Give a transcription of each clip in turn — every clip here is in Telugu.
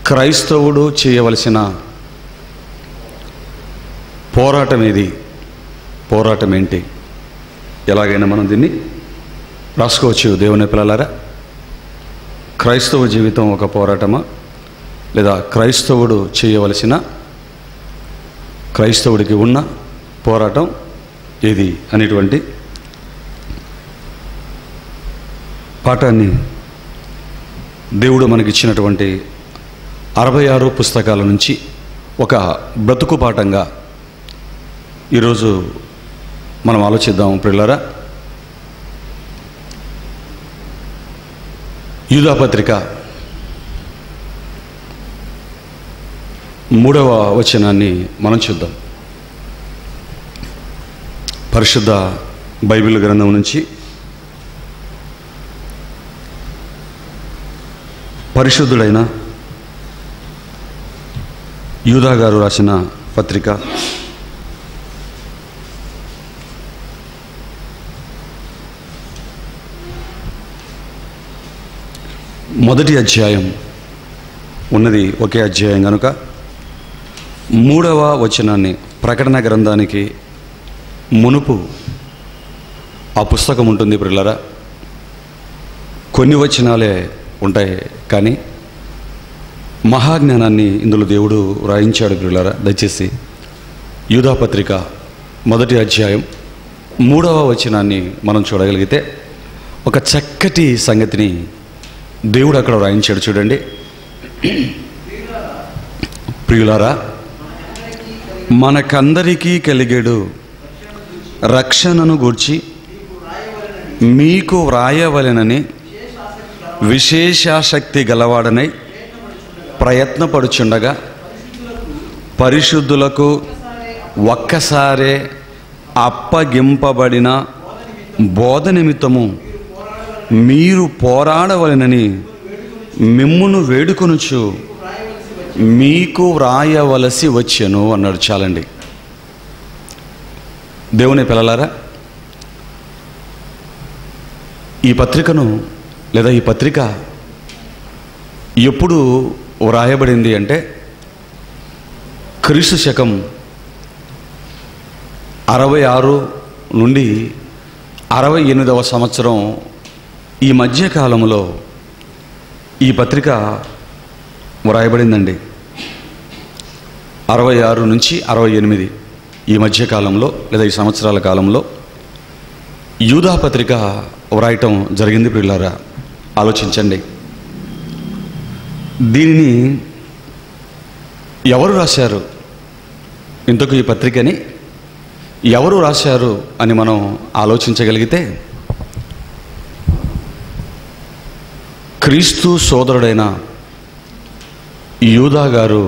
క్రైస్తవుడు చేయవలసిన పోరాటం ఏది? పోరాటం ఏంటి? ఎలాగైనా మనం దీన్ని రాసుకోవచ్చు. దేవుని పిల్లలారా, క్రైస్తవ జీవితం ఒక పోరాటమా, లేదా క్రైస్తవుడు చేయవలసిన, క్రైస్తవుడికి ఉన్న పోరాటం ఏది అనేటువంటి పాఠాన్ని దేవుడు మనకిచ్చినటువంటి 66 పుస్తకాల నుంచి ఒక బ్రతుకు పాఠంగా ఈరోజు మనం ఆలోచిద్దాం. ప్రియులారా, యూదాపత్రిక 3వ వచనాన్ని మనం చూద్దాం. పరిశుద్ధ బైబిల్ గ్రంథం నుంచి పరిశుద్ధుడైన యూదా గారు రాసిన పత్రిక 1వ అధ్యాయం ఉన్నది ఒకే అధ్యాయం కనుక 3వ వచనాన్ని ప్రకటన గ్రంథానికి మునుపు ఆ పుస్తకం ఉంటుంది. ప్రియులారా, కొన్ని వచనాలే ఉంటాయి, కానీ మహాజ్ఞానాన్ని ఇందులో దేవుడు రాయించాడు. ప్రియులారా, దయచేసి యూదాపత్రిక 1వ అధ్యాయం 3వ వచనాన్ని మనం చూడగలిగితే ఒక చక్కటి సంగతిని దేవుడు అక్కడ రాయించాడు. చూడండి. ప్రియులారా, మనకందరికీ కలిగేడు రక్షణను గూర్చి మీకు వ్రాయవలెనని విశేషాసక్తి గలవాడనై ప్రయత్నపడుచుండగా పరిశుద్ధులకు ఒక్కసారే అప్పగింపబడిన బోధ నిమిత్తము మీరు పోరాడవలెనని మిమ్మును వేడుకొనుచు మీకు వ్రాయవలసి వచ్చెను అన్నాడు. చాలండి. దేవుని పిల్లలారా, ఈ పత్రికను లేదా ఈ పత్రిక ఎప్పుడు వ్రాయబడింది అంటే క్రీస్తు శకం 66 నుండి 68వ సంవత్సరం ఈ మధ్యకాలంలో ఈ పత్రిక వ్రాయబడిందండి. 66 నుంచి 68 ఈ మధ్యకాలంలో లేదా ఈ సంవత్సరాల కాలంలో యూదా పత్రిక వ్రాయటం జరిగింది. ప్రియులారా, ఆలోచించండి. దీనిని ఎవరు రాశారు? ఇంతకు ఈ పత్రికని ఎవరు రాశారు అని మనం ఆలోచించగలిగితే క్రీస్తు సోదరుడైన యూదా గారు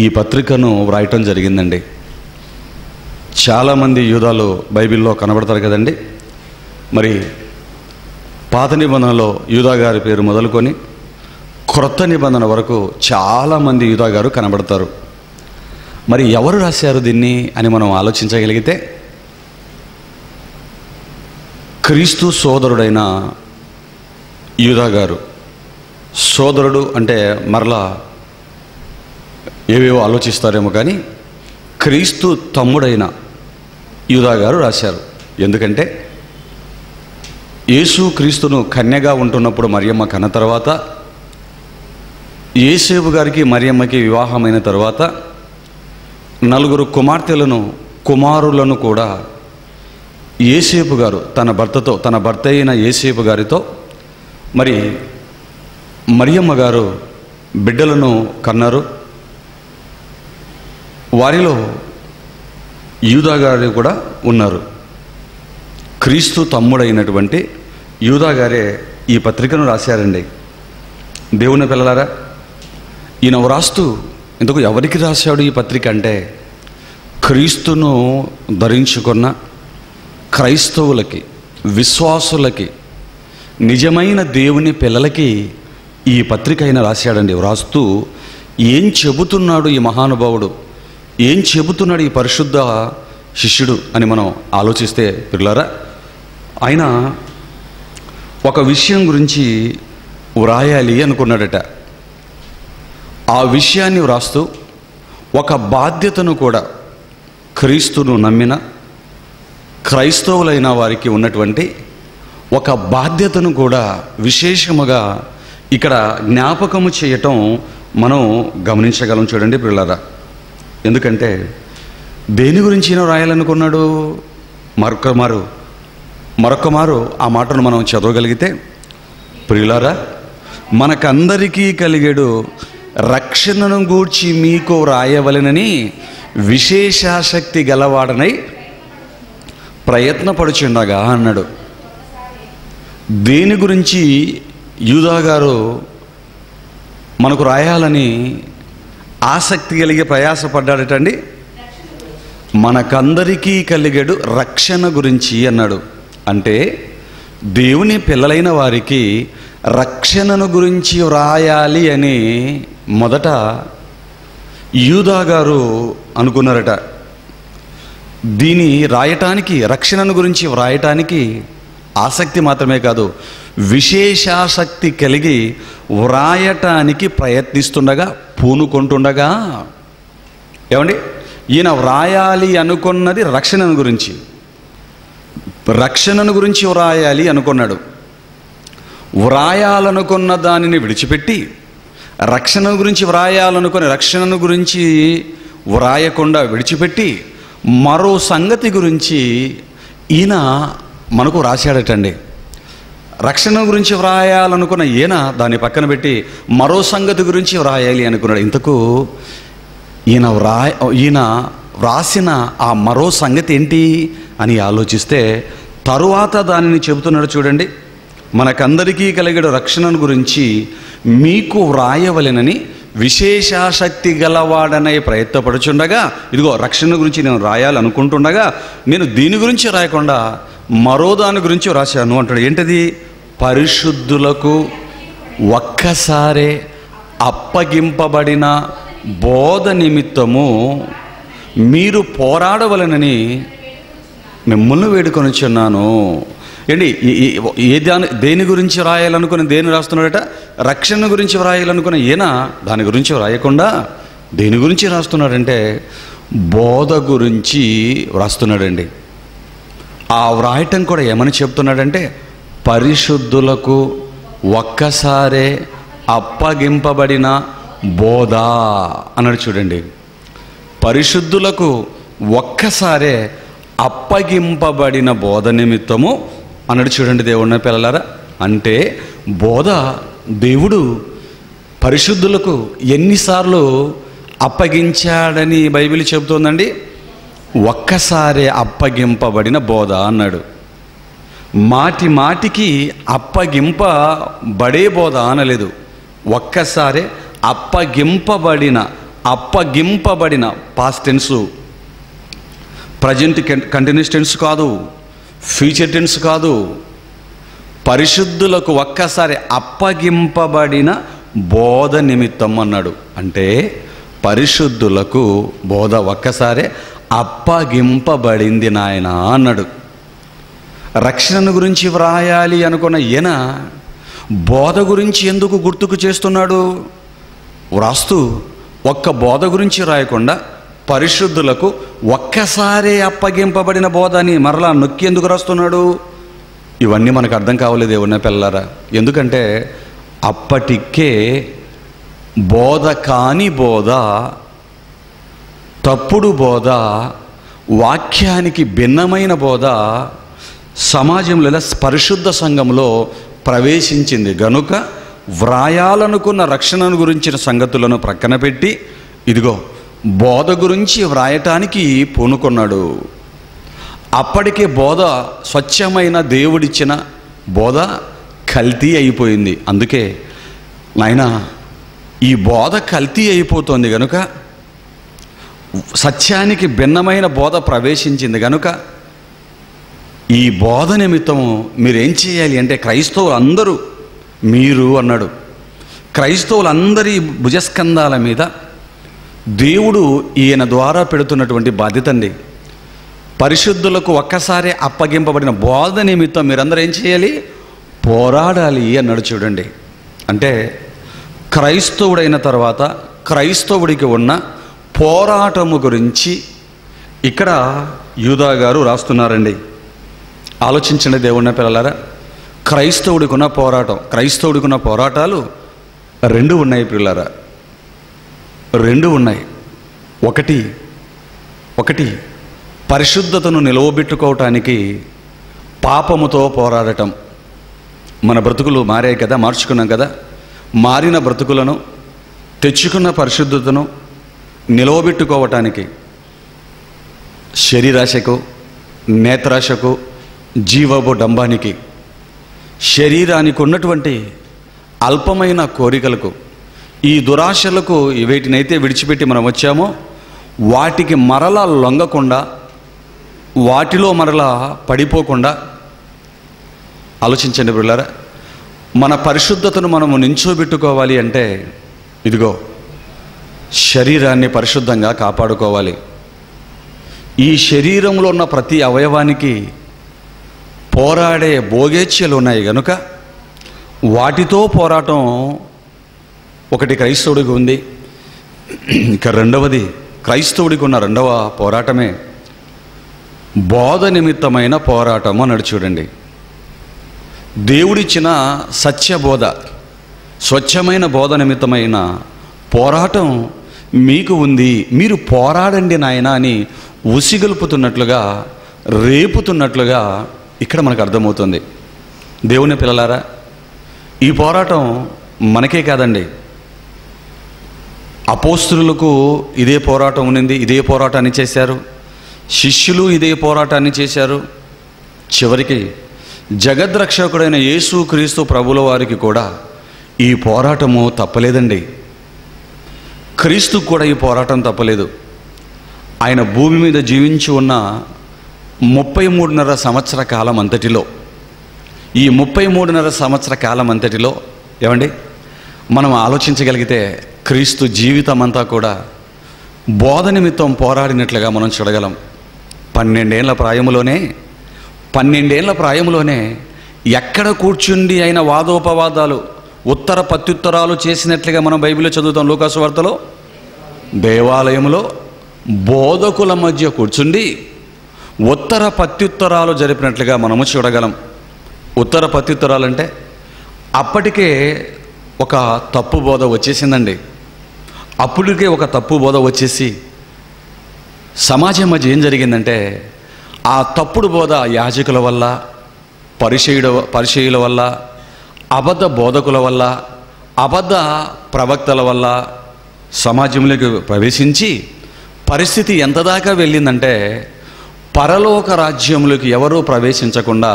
ఈ పత్రికను వ్రాయటం జరిగిందండి. చాలామంది యూదాలు బైబిల్లో కనబడతారు కదండి. మరి పాత నిబంధనలో యూదా గారి పేరు మొదలుకొని క్రొత్త నిబంధన వరకు చాలామంది యూదా గారు కనబడతారు. మరి ఎవరు రాశారు దీన్ని అని మనం ఆలోచించగలిగితే క్రీస్తు సోదరుడైన యూదా గారు. సోదరుడు అంటే మరలా ఏవేవో ఆలోచిస్తారేమో, కానీ క్రీస్తు తమ్ముడైన యూదా గారు రాశారు. ఎందుకంటే యేసు క్రీస్తును కన్యగా ఉంటున్నప్పుడు మరియమ్మ కన్న తర్వాత, యేసేపు గారికి మరియమ్మకి వివాహమైన తర్వాత 4 కుమారులను కూడా యేసేపు గారు తన భర్త అయిన యేసేపు గారితో మరి మరియమ్మ గారు బిడ్డలను కన్నారు. వారిలో యూదా గారు కూడా ఉన్నారు. క్రీస్తు తమ్ముడైనటువంటి యూదా గారే ఈ పత్రికను రాశారండి. దేవుని పిల్లలారా, ఈయన వ్రాస్తూ ఇందుకు ఎవరికి రాశాడు ఈ పత్రిక అంటే క్రీస్తును ధరించుకున్న క్రైస్తవులకి, విశ్వాసులకి, నిజమైన దేవుని పిల్లలకి ఈ పత్రిక అయినా రాశాడండి. వ్రాస్తూ ఏం చెబుతున్నాడు ఈ మహానుభావుడు, ఏం చెబుతున్నాడు ఈ పరిశుద్ధ శిష్యుడు అని మనం ఆలోచిస్తే పిల్లలారా, ఆయన ఒక విషయం గురించి వ్రాయాలి అనుకున్నాడట. ఆ విషయాన్ని వ్రాస్తూ ఒక బాధ్యతను కూడా క్రీస్తును నమ్మిన క్రైస్తవులైన వారికి ఉన్నటువంటి ఒక బాధ్యతను కూడా విశేషముగా ఇక్కడ జ్ఞాపకము చేయటం మనం గమనించగలం. చూడండి పిల్లరా, ఎందుకంటే దేని గురించి ఈయన రాయాలనుకున్నాడు? మరొక మారు ఆ మాటను మనం చదవగలిగితే, ప్రియులారా, మనకందరికీ కలిగేడు రక్షణను గూర్చి మీకు రాయవలెనని విశేషాసక్తి గలవాడనై ప్రయత్నపడుచుండగా అన్నాడు. దేని గురించి యూదా గారు మనకు రాయాలని ఆసక్తి కలిగి ప్రయాసపడ్డాడటండి? మనకందరికీ కలిగేడు రక్షణ గురించి అన్నాడు. అంటే దేవుని పిల్లలైన వారికి రక్షణను గురించి వ్రాయాలి అని మొదట యూదా గారు అనుకున్నారట. దీని రాయటానికి, రక్షణను గురించి వ్రాయటానికి ఆసక్తి మాత్రమే కాదు, విశేషాసక్తి కలిగి వ్రాయటానికి ప్రయత్నిస్తుండగా, పూనుకుంటుండగా, ఏమండి, ఈయన వ్రాయాలి అనుకున్నది రక్షణను గురించి. రక్షణను గురించి వ్రాయాలి అనుకున్నాడు. వ్రాయాలనుకున్న దానిని విడిచిపెట్టి రక్షణ గురించి వ్రాయాలనుకుని రక్షణను గురించి వ్రాయకుండా విడిచిపెట్టి మరో సంగతి గురించి ఈయన మనకు రాశాడటండి. రక్షణ గురించి వ్రాయాలనుకున్న ఈయన దాన్ని పక్కన పెట్టి మరో సంగతి గురించి వ్రాయాలి అనుకున్నాడు. ఇంతకు ఈయన వ్రాసిన ఆ మరో సంగతి ఏంటి అని ఆలోచిస్తే తరువాత దానిని చెబుతున్నాడు. చూడండి, మనకందరికీ కలిగేడు రక్షణను గురించి మీకు వ్రాయవలెనని విశేషాసక్తి గలవాడనే ప్రయత్నపడుచుండగా, ఇదిగో రక్షణ గురించి నేను రాయాలనుకుంటుండగా నేను దీని గురించి రాయకుండా మరో దాని గురించి రాశాను అంటాడు. ఏంటది? పరిశుద్ధులకు ఒక్కసారే అప్పగింపబడిన బోధ నిమిత్తము మీరు పోరాడవలెనని మిమ్మల్ని వేడుకొనిచున్నాను. ఏంటి, దేని గురించి రాయాలనుకుని దేని రాస్తున్నాడట? రక్షణ గురించి వ్రాయాలనుకున్న ఈయన దాని గురించి వ్రాయకుండా దేని గురించి రాస్తున్నాడంటే బోధ గురించి వ్రాస్తున్నాడండి. ఆ వ్రాయటం కూడా ఏమని చెప్తున్నాడంటే పరిశుద్ధులకు ఒక్కసారే అప్పగింపబడిన బోధ అన్నాడు. చూడండి, పరిశుద్ధులకు ఒక్కసారే అప్పగింపబడిన బోధ నిమిత్తము అన్నాడు. చూడండి దేవుని పిల్లలారా, అంటే బోధ దేవుడు పరిశుద్ధులకు ఎన్నిసార్లు అప్పగించాడని బైబిల్ చెబుతోందండి? ఒక్కసారే అప్పగింపబడిన బోధ అన్నాడు. మాటి మాటికి అప్పగింపబడే బోధ అనలేదు. ఒక్కసారే అప్పగింపబడిన past tense, present continuous tense కాదు, ఫ్యూచర్ టెన్స్ కాదు. పరిశుద్ధులకు ఒక్కసారి అప్పగింపబడిన బోధ నిమిత్తం అన్నాడు. అంటే పరిశుద్ధులకు బోధ ఒక్కసారి అప్పగింపబడింది నాయన అన్నాడు. రక్షణ గురించి వ్రాయాలి అనుకున్న ఈయన బోధ గురించి ఎందుకు గుర్తుకు చేస్తున్నాడు? వ్రాస్తూ ఒక్క బోధ గురించి రాయకుండా పరిశుద్ధులకు ఒక్కసారే అప్పగింపబడిన బోధ అని మరలా నొక్కి ఎందుకు రాస్తున్నాడు? ఇవన్నీ మనకు అర్థం కావలేదు ఉన్న పిల్లరా. ఎందుకంటే అప్పటికే బోధ కాని బోధ, తప్పుడు బోధ, వాక్యానికి భిన్నమైన బోధ సమాజంలో పరిశుద్ధ సంఘంలో ప్రవేశించింది గనుక వ్రాయాలనుకున్న రక్షణను గురించిన సంగతులను ప్రక్కన పెట్టి ఇదిగో బోధ గురించి వ్రాయటానికి పూనుకున్నాడు. అప్పటికే బోధ స్వచ్ఛమైన దేవుడిచ్చిన బోధ కల్తీ అయిపోయింది. అందుకే నాయన ఈ బోధ కల్తీ అయిపోతుంది గనుక, సత్యానికి భిన్నమైన బోధ ప్రవేశించింది గనుక ఈ బోధ నిమిత్తము మీరేం చేయాలి అంటే క్రైస్తవులందరూ, మీరు అన్నాడు, క్రైస్తవులందరి భుజస్కంధాల మీద దేవుడు ఈయన ద్వారా పెడుతున్నటువంటి బాధ్యత అండి. పరిశుద్ధులకు ఒక్కసారి అప్పగింపబడిన బోధ నిమిత్తం మీరందరూ ఏం చేయాలి? పోరాడాలి అన్నాడు. చూడండి, అంటే క్రైస్తవుడైన తర్వాత క్రైస్తవుడికి ఉన్న పోరాటము గురించి ఇక్కడ యూదా గారు రాస్తున్నారండి. ఆలోచించండి దేవుని పిల్లలారా, క్రైస్తవుడికి ఉన్న పోరాటం, క్రైస్తవుడికి ఉన్న పోరాటాలు రెండు ఉన్నాయి పిల్లలారా, రెండు ఉన్నాయి. ఒకటి పరిశుద్ధతను నిలవబెట్టుకోవటానికి పాపముతో పోరాడటం. మన బ్రతుకులు మారాయి కదా, మార్చుకున్నాం కదా. మారిన బ్రతుకులను, తెచ్చుకున్న పరిశుద్ధతను నిలవబెట్టుకోవటానికి శరీరాశకు, నేత్రాశకు, జీవపు డంబానికి, శరీరానికి ఉన్నటువంటి అల్పమైన కోరికలకు, ఈ దురాశలకు వేటినైతే విడిచిపెట్టి మనం వచ్చామో వాటికి మరలా లొంగకుండా, వాటిలో మరలా పడిపోకుండా ఆలోచించండి పిల్లరా. మన పరిశుద్ధతను మనము నించోబెట్టుకోవాలి అంటే ఇదిగో శరీరాన్ని పరిశుద్ధంగా కాపాడుకోవాలి. ఈ శరీరంలో ఉన్న ప్రతి అవయవానికి పోరాడే భోగేచ్ఛలు ఉన్నాయి కనుక వాటితో పోరాటం ఒకటి క్రైస్తవుడికి ఉంది. ఇక రెండవది, క్రైస్తవుడికి ఉన్న రెండవ పోరాటమే బోధ నిమిత్తమైన పోరాటం అన్నాడు. చూడండి, దేవుడిచ్చిన సత్యబోధ, స్వచ్ఛమైన బోధ నిమిత్తమైన పోరాటం మీకు ఉంది. మీరు పోరాడండి నాయన అని ఉసిగొల్పుతున్నట్లుగా, రేపుతున్నట్లుగా ఇక్కడ మనకు అర్థమవుతుంది. దేవుని పిల్లలారా, ఈ పోరాటం మనకే కాదండి, అపోస్తలులకు ఇదే పోరాటం ఉన్నింది, ఇదే పోరాటాన్ని చేశారు. శిష్యులు ఇదే పోరాటాన్ని చేశారు. చివరికి జగద్రక్షకుడైన యేసు క్రీస్తు ప్రభుల వారికి కూడా ఈ పోరాటము తప్పలేదండి. క్రీస్తుకు కూడా ఈ పోరాటం తప్పలేదు. ఆయన భూమి మీద జీవించి ఉన్న 33.5 సంవత్సర కాలం అంతటిలో, ఈ 33.5 సంవత్సర కాలం అంతటిలో ఏమండి మనం ఆలోచించగలిగితే క్రీస్తు జీవితం అంతా కూడా బోధ నిమిత్తం పోరాడినట్లుగా మనం చూడగలం. 12 ఏళ్ల ప్రాయములోనే ఎక్కడ కూర్చుండి ఆయన వాదోపవాదాలు, ఉత్తర ప్రత్యుత్తరాలు చేసినట్లుగా మనం బైబిల్లో చదువుతాం. లూకాసు వార్తలో దేవాలయంలో బోధకుల మధ్య కూర్చుండి ఉత్తర ప్రత్యుత్తరాలు జరిపినట్లుగా మనము చూడగలం. ఉత్తర ప్రత్యుత్తరాలంటే అప్పటికే ఒక తప్పు బోధ వచ్చేసిందండి. అప్పటికే ఒక తప్పు బోధ వచ్చేసి సమాజం మధ్య ఏం జరిగిందంటే, ఆ తప్పుడు బోధ యాజకుల వల్ల, పరిసయ్యుల వల్ల, అబద్ధ బోధకుల వల్ల, అబద్ధ ప్రవక్తల వల్ల సమాజంలోకి ప్రవేశించి పరిస్థితి ఎంత దాకా వెళ్ళిందంటే, పరలోక రాజ్యంలోకి ఎవరూ ప్రవేశించకుండా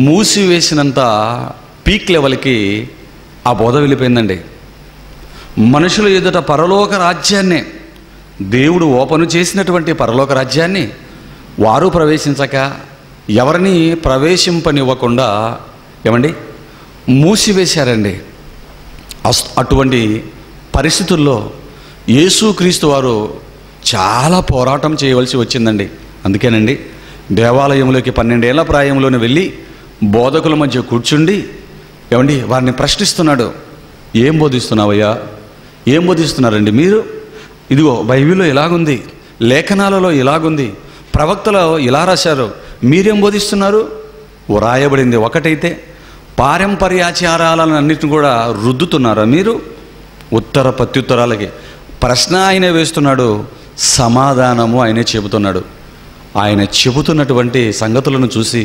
మూసివేసినంత పీక్ లెవెల్కి ఆ బోధ వెళ్ళిపోయిందండి. మనుషుల ఎదుట పరలోక రాజ్యాన్నే, దేవుడు ఓపెన్ చేసినటువంటి పరలోక రాజ్యాన్ని వారు ప్రవేశించక, ఎవరిని ప్రవేశింపనివ్వకుండా ఏమండి మూసివేశారండి. అటువంటి పరిస్థితుల్లో యేసుక్రీస్తు వారు చాలా పోరాటం చేయవలసి వచ్చిందండి. అందుకేనండి దేవాలయంలోకి 12 ఏళ్ల ప్రాయంలోనే వెళ్ళి బోధకుల మధ్య కూర్చుండి ఏమండి వారిని ప్రశ్నిస్తున్నాడు. ఏం బోధిస్తున్నావయ్యా, ఏం బోధిస్తున్నారండి మీరు? ఇదిగో బైబిల్లో ఇలాగుంది, లేఖనాలలో ఇలాగుంది, ప్రవక్తలు ఇలా రాశారు, మీరేం బోధిస్తున్నారు? వ్రాయబడింది ఒకటైతే పారంపర్యాచారాలన్నిటిని కూడా రుద్దుతున్నారా మీరు? ఉత్తర ప్రత్యుత్తరాలకి ప్రశ్న ఆయనే వేస్తున్నాడు, సమాధానము ఆయనే చెబుతున్నాడు. ఆయన చెబుతున్నటువంటి సంగతులను చూసి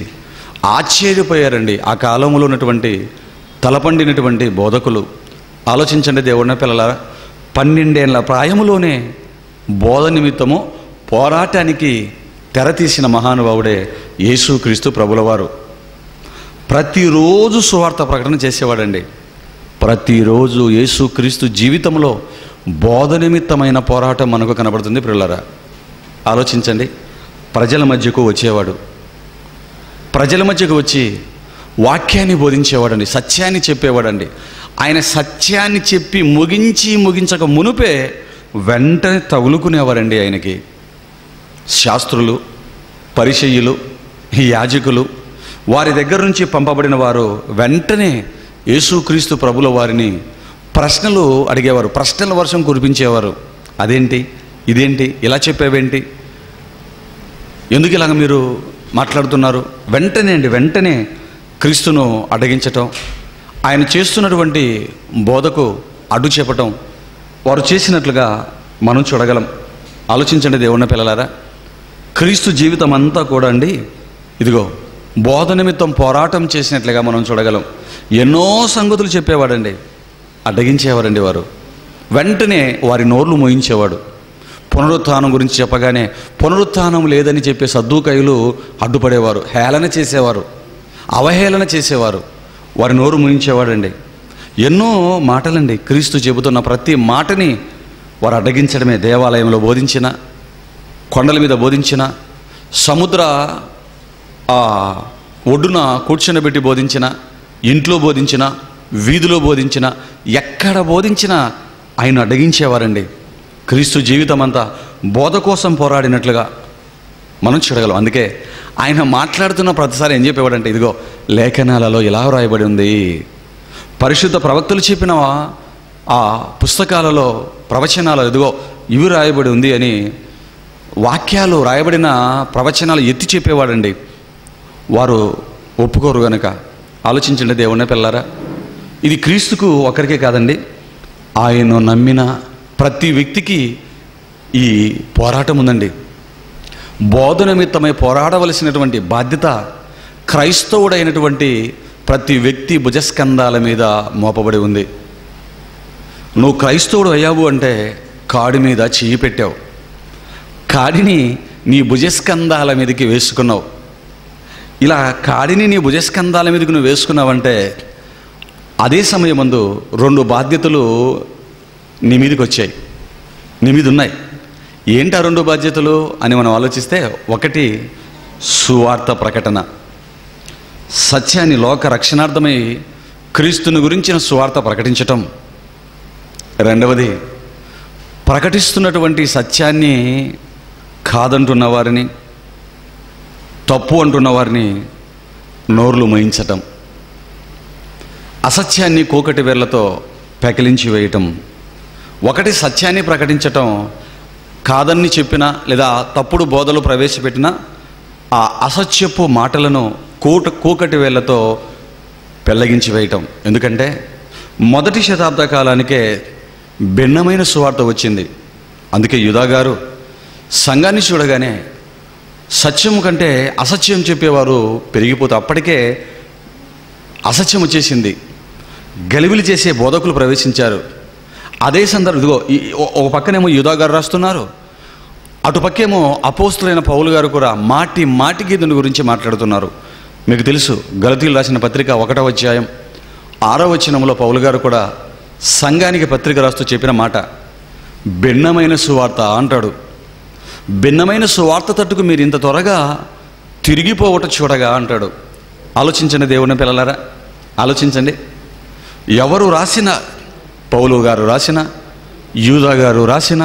ఆశ్చర్యపోయారండి ఆ కాలంలో ఉన్నటువంటి తలపండినటువంటి బోధకులు. ఆలోచించండి దేవుడిన పిల్లలారా, 12 ఏళ్ల ప్రాయములోనే బోధ నిమిత్తము పోరాటానికి తెరతీసిన మహానుభావుడే యేసుక్రీస్తు ప్రభులవారు. ప్రతిరోజు సువార్త ప్రకటన చేసేవాడండి. ప్రతిరోజు యేసుక్రీస్తు జీవితంలో బోధ నిమిత్తమైన పోరాటం మనకు కనబడుతుంది. పిల్లలారా ఆలోచించండి, ప్రజల మధ్యకు వచ్చేవాడు, ప్రజల మధ్యకు వచ్చి వాక్యాన్ని బోధించేవాడండి, సత్యాన్ని చెప్పేవాడండి. ఆయన సత్యాన్ని చెప్పి ముగించక మునుపే వెంటనే తగులుకునేవారండి ఆయనకి. శాస్త్రులు, పరిసయ్యులు, యాజకులు వారి దగ్గర నుంచి పంపబడిన వారు వెంటనే యేసుక్రీస్తు ప్రభుల వారిని ప్రశ్నలు అడిగేవారు, ప్రశ్నల వర్షం కురిపించేవారు. అదేంటి, ఇదేంటి, ఇలా చెప్పేవేంటి, ఎందుకు ఇలాగ మీరు మాట్లాడుతున్నారు? వెంటనే క్రీస్తును అడ్డగించటం, ఆయన చేస్తున్నటువంటి బోధకు అడ్డు చెప్పటం వారు చేసినట్లుగా మనం చూడగలం. ఆలోచించండి దేవుని పిల్లలారా, క్రీస్తు జీవితం అంతా కూడా అండి ఇదిగో బోధ నిమిత్తం పోరాటం చేసినట్లుగా మనం చూడగలం. ఎన్నో సంగతులు చెప్పేవాడండి, అడ్డగించేవారండి వారు. వెంటనే వారి నోర్లు మోయించేవాడు. పునరుత్థానం గురించి చెప్పగానే పునరుత్థానం లేదని చెప్పే సద్దూకయ్యులు అడ్డుపడేవారు, హేళన చేసేవారు, అవహేళన చేసేవారు, వారి నోరు మోయించేవాడండి. ఎన్నో మాటలండి, క్రీస్తు చెబుతున్న ప్రతి మాటని వారు అడ్డగించడమే. దేవాలయంలో బోధించిన, కొండల మీద బోధించిన, సముద్ర ఒడ్డున కూర్చొనబెట్టి బోధించిన, ఇంట్లో బోధించిన, వీధిలో బోధించిన, ఎక్కడ బోధించినా ఆయన అడ్డగించేవారండి. క్రీస్తు జీవితం అంతా బోధ కోసం పోరాడినట్లుగా మనం చూడగలం. అందుకే ఆయన మాట్లాడుతున్న ప్రతిసారి ఏం చెప్పేవాడంటే, ఇదిగో లేఖనాలలో ఇలా రాయబడి ఉంది, పరిశుద్ధ ప్రవక్తలు చెప్పిన ఆ పుస్తకాలలో ప్రవచనాలు ఇదిగో ఇవి రాయబడి ఉంది అని వాక్యాలు రాయబడిన ప్రవచనాలు ఎత్తి చెప్పేవాడండి. వారు ఒప్పుకోరు గనుక. ఆలోచించండి దేవుని పిల్లారా, ఇది క్రీస్తుకు ఒకరికే కాదండి, ఆయన నమ్మిన ప్రతి వ్యక్తికి ఈ పోరాటం ఉందండి. బోధ నిమిత్తమై పోరాడవలసినటువంటి బాధ్యత క్రైస్తవుడైనటువంటి ప్రతి వ్యక్తి భుజస్కంధాల మీద మోపబడి ఉంది. నువ్వు క్రైస్తవుడు అయ్యావు అంటే కాడి మీద చెయ్యి పెట్టావు, కాడిని నీ భుజస్కంధాల మీదకి వేసుకున్నావు. ఇలా కాడిని నీ భుజస్కంధాల మీదకి నువ్వు వేసుకున్నావంటే అదే సమయమందు రెండు బాధ్యతలు నీ మీదకి వచ్చాయి, నీ మీద ఉన్నాయి. ఏంటి ఆ రెండు బాధ్యతలు అని మనం ఆలోచిస్తే, ఒకటి సువార్త ప్రకటన, సత్యాన్ని లోక రక్షణార్థమై క్రీస్తుని గురించిన సువార్త ప్రకటించటం. రెండవది ప్రకటిస్తున్నటువంటి సత్యాన్ని కాదంటున్న వారిని, తప్పు అంటున్న వారిని నోర్లు మోయించటం, అసత్యాన్ని కూకటి వేర్లతో పెకిలించి వేయటం. ఒకటి సత్యాన్ని ప్రకటించటం, కాదని చెప్పినా లేదా తప్పుడు బోధలు ప్రవేశపెట్టినా ఆ అసత్యపు మాటలను కూకటి వేళ్లతో పెళ్ళగించి వేయటం. ఎందుకంటే మొదటి శతాబ్ద కాలానికే భిన్నమైన సువార్త వచ్చింది. అందుకే యూదా గారు సంఘాన్ని చూడగానే సత్యం కంటే అసత్యం చెప్పేవారు పెరిగిపోతే అప్పటికే అసత్యం వచ్చేసింది, గలిబిలి చేసే బోధకులు ప్రవేశించారు. అదే సందర్భం ఇదిగో ఒక పక్కనేమో యూదా గారు రాస్తున్నారు, అటుపక్కేమో అపోస్తులైన పౌలు గారు కూడా మాటికి దీని గురించి మాట్లాడుతున్నారు. మీకు తెలుసు, గలతీయులు రాసిన పత్రిక 1వ అధ్యాయం 6వ వచనంలో పౌలు గారు కూడా సంఘానికి పత్రిక రాస్తూ చెప్పిన మాట, భిన్నమైన సువార్త అంటాడు. భిన్నమైన సువార్త తట్టుకు మీరు ఇంత త్వరగా తిరిగిపోవట చూడగా అంటాడు. ఆలోచించండి దేవుని పిల్లలారా, ఆలోచించండి. ఎవరు రాసిన, పౌలు గారు రాసిన, యూదా గారు రాసిన,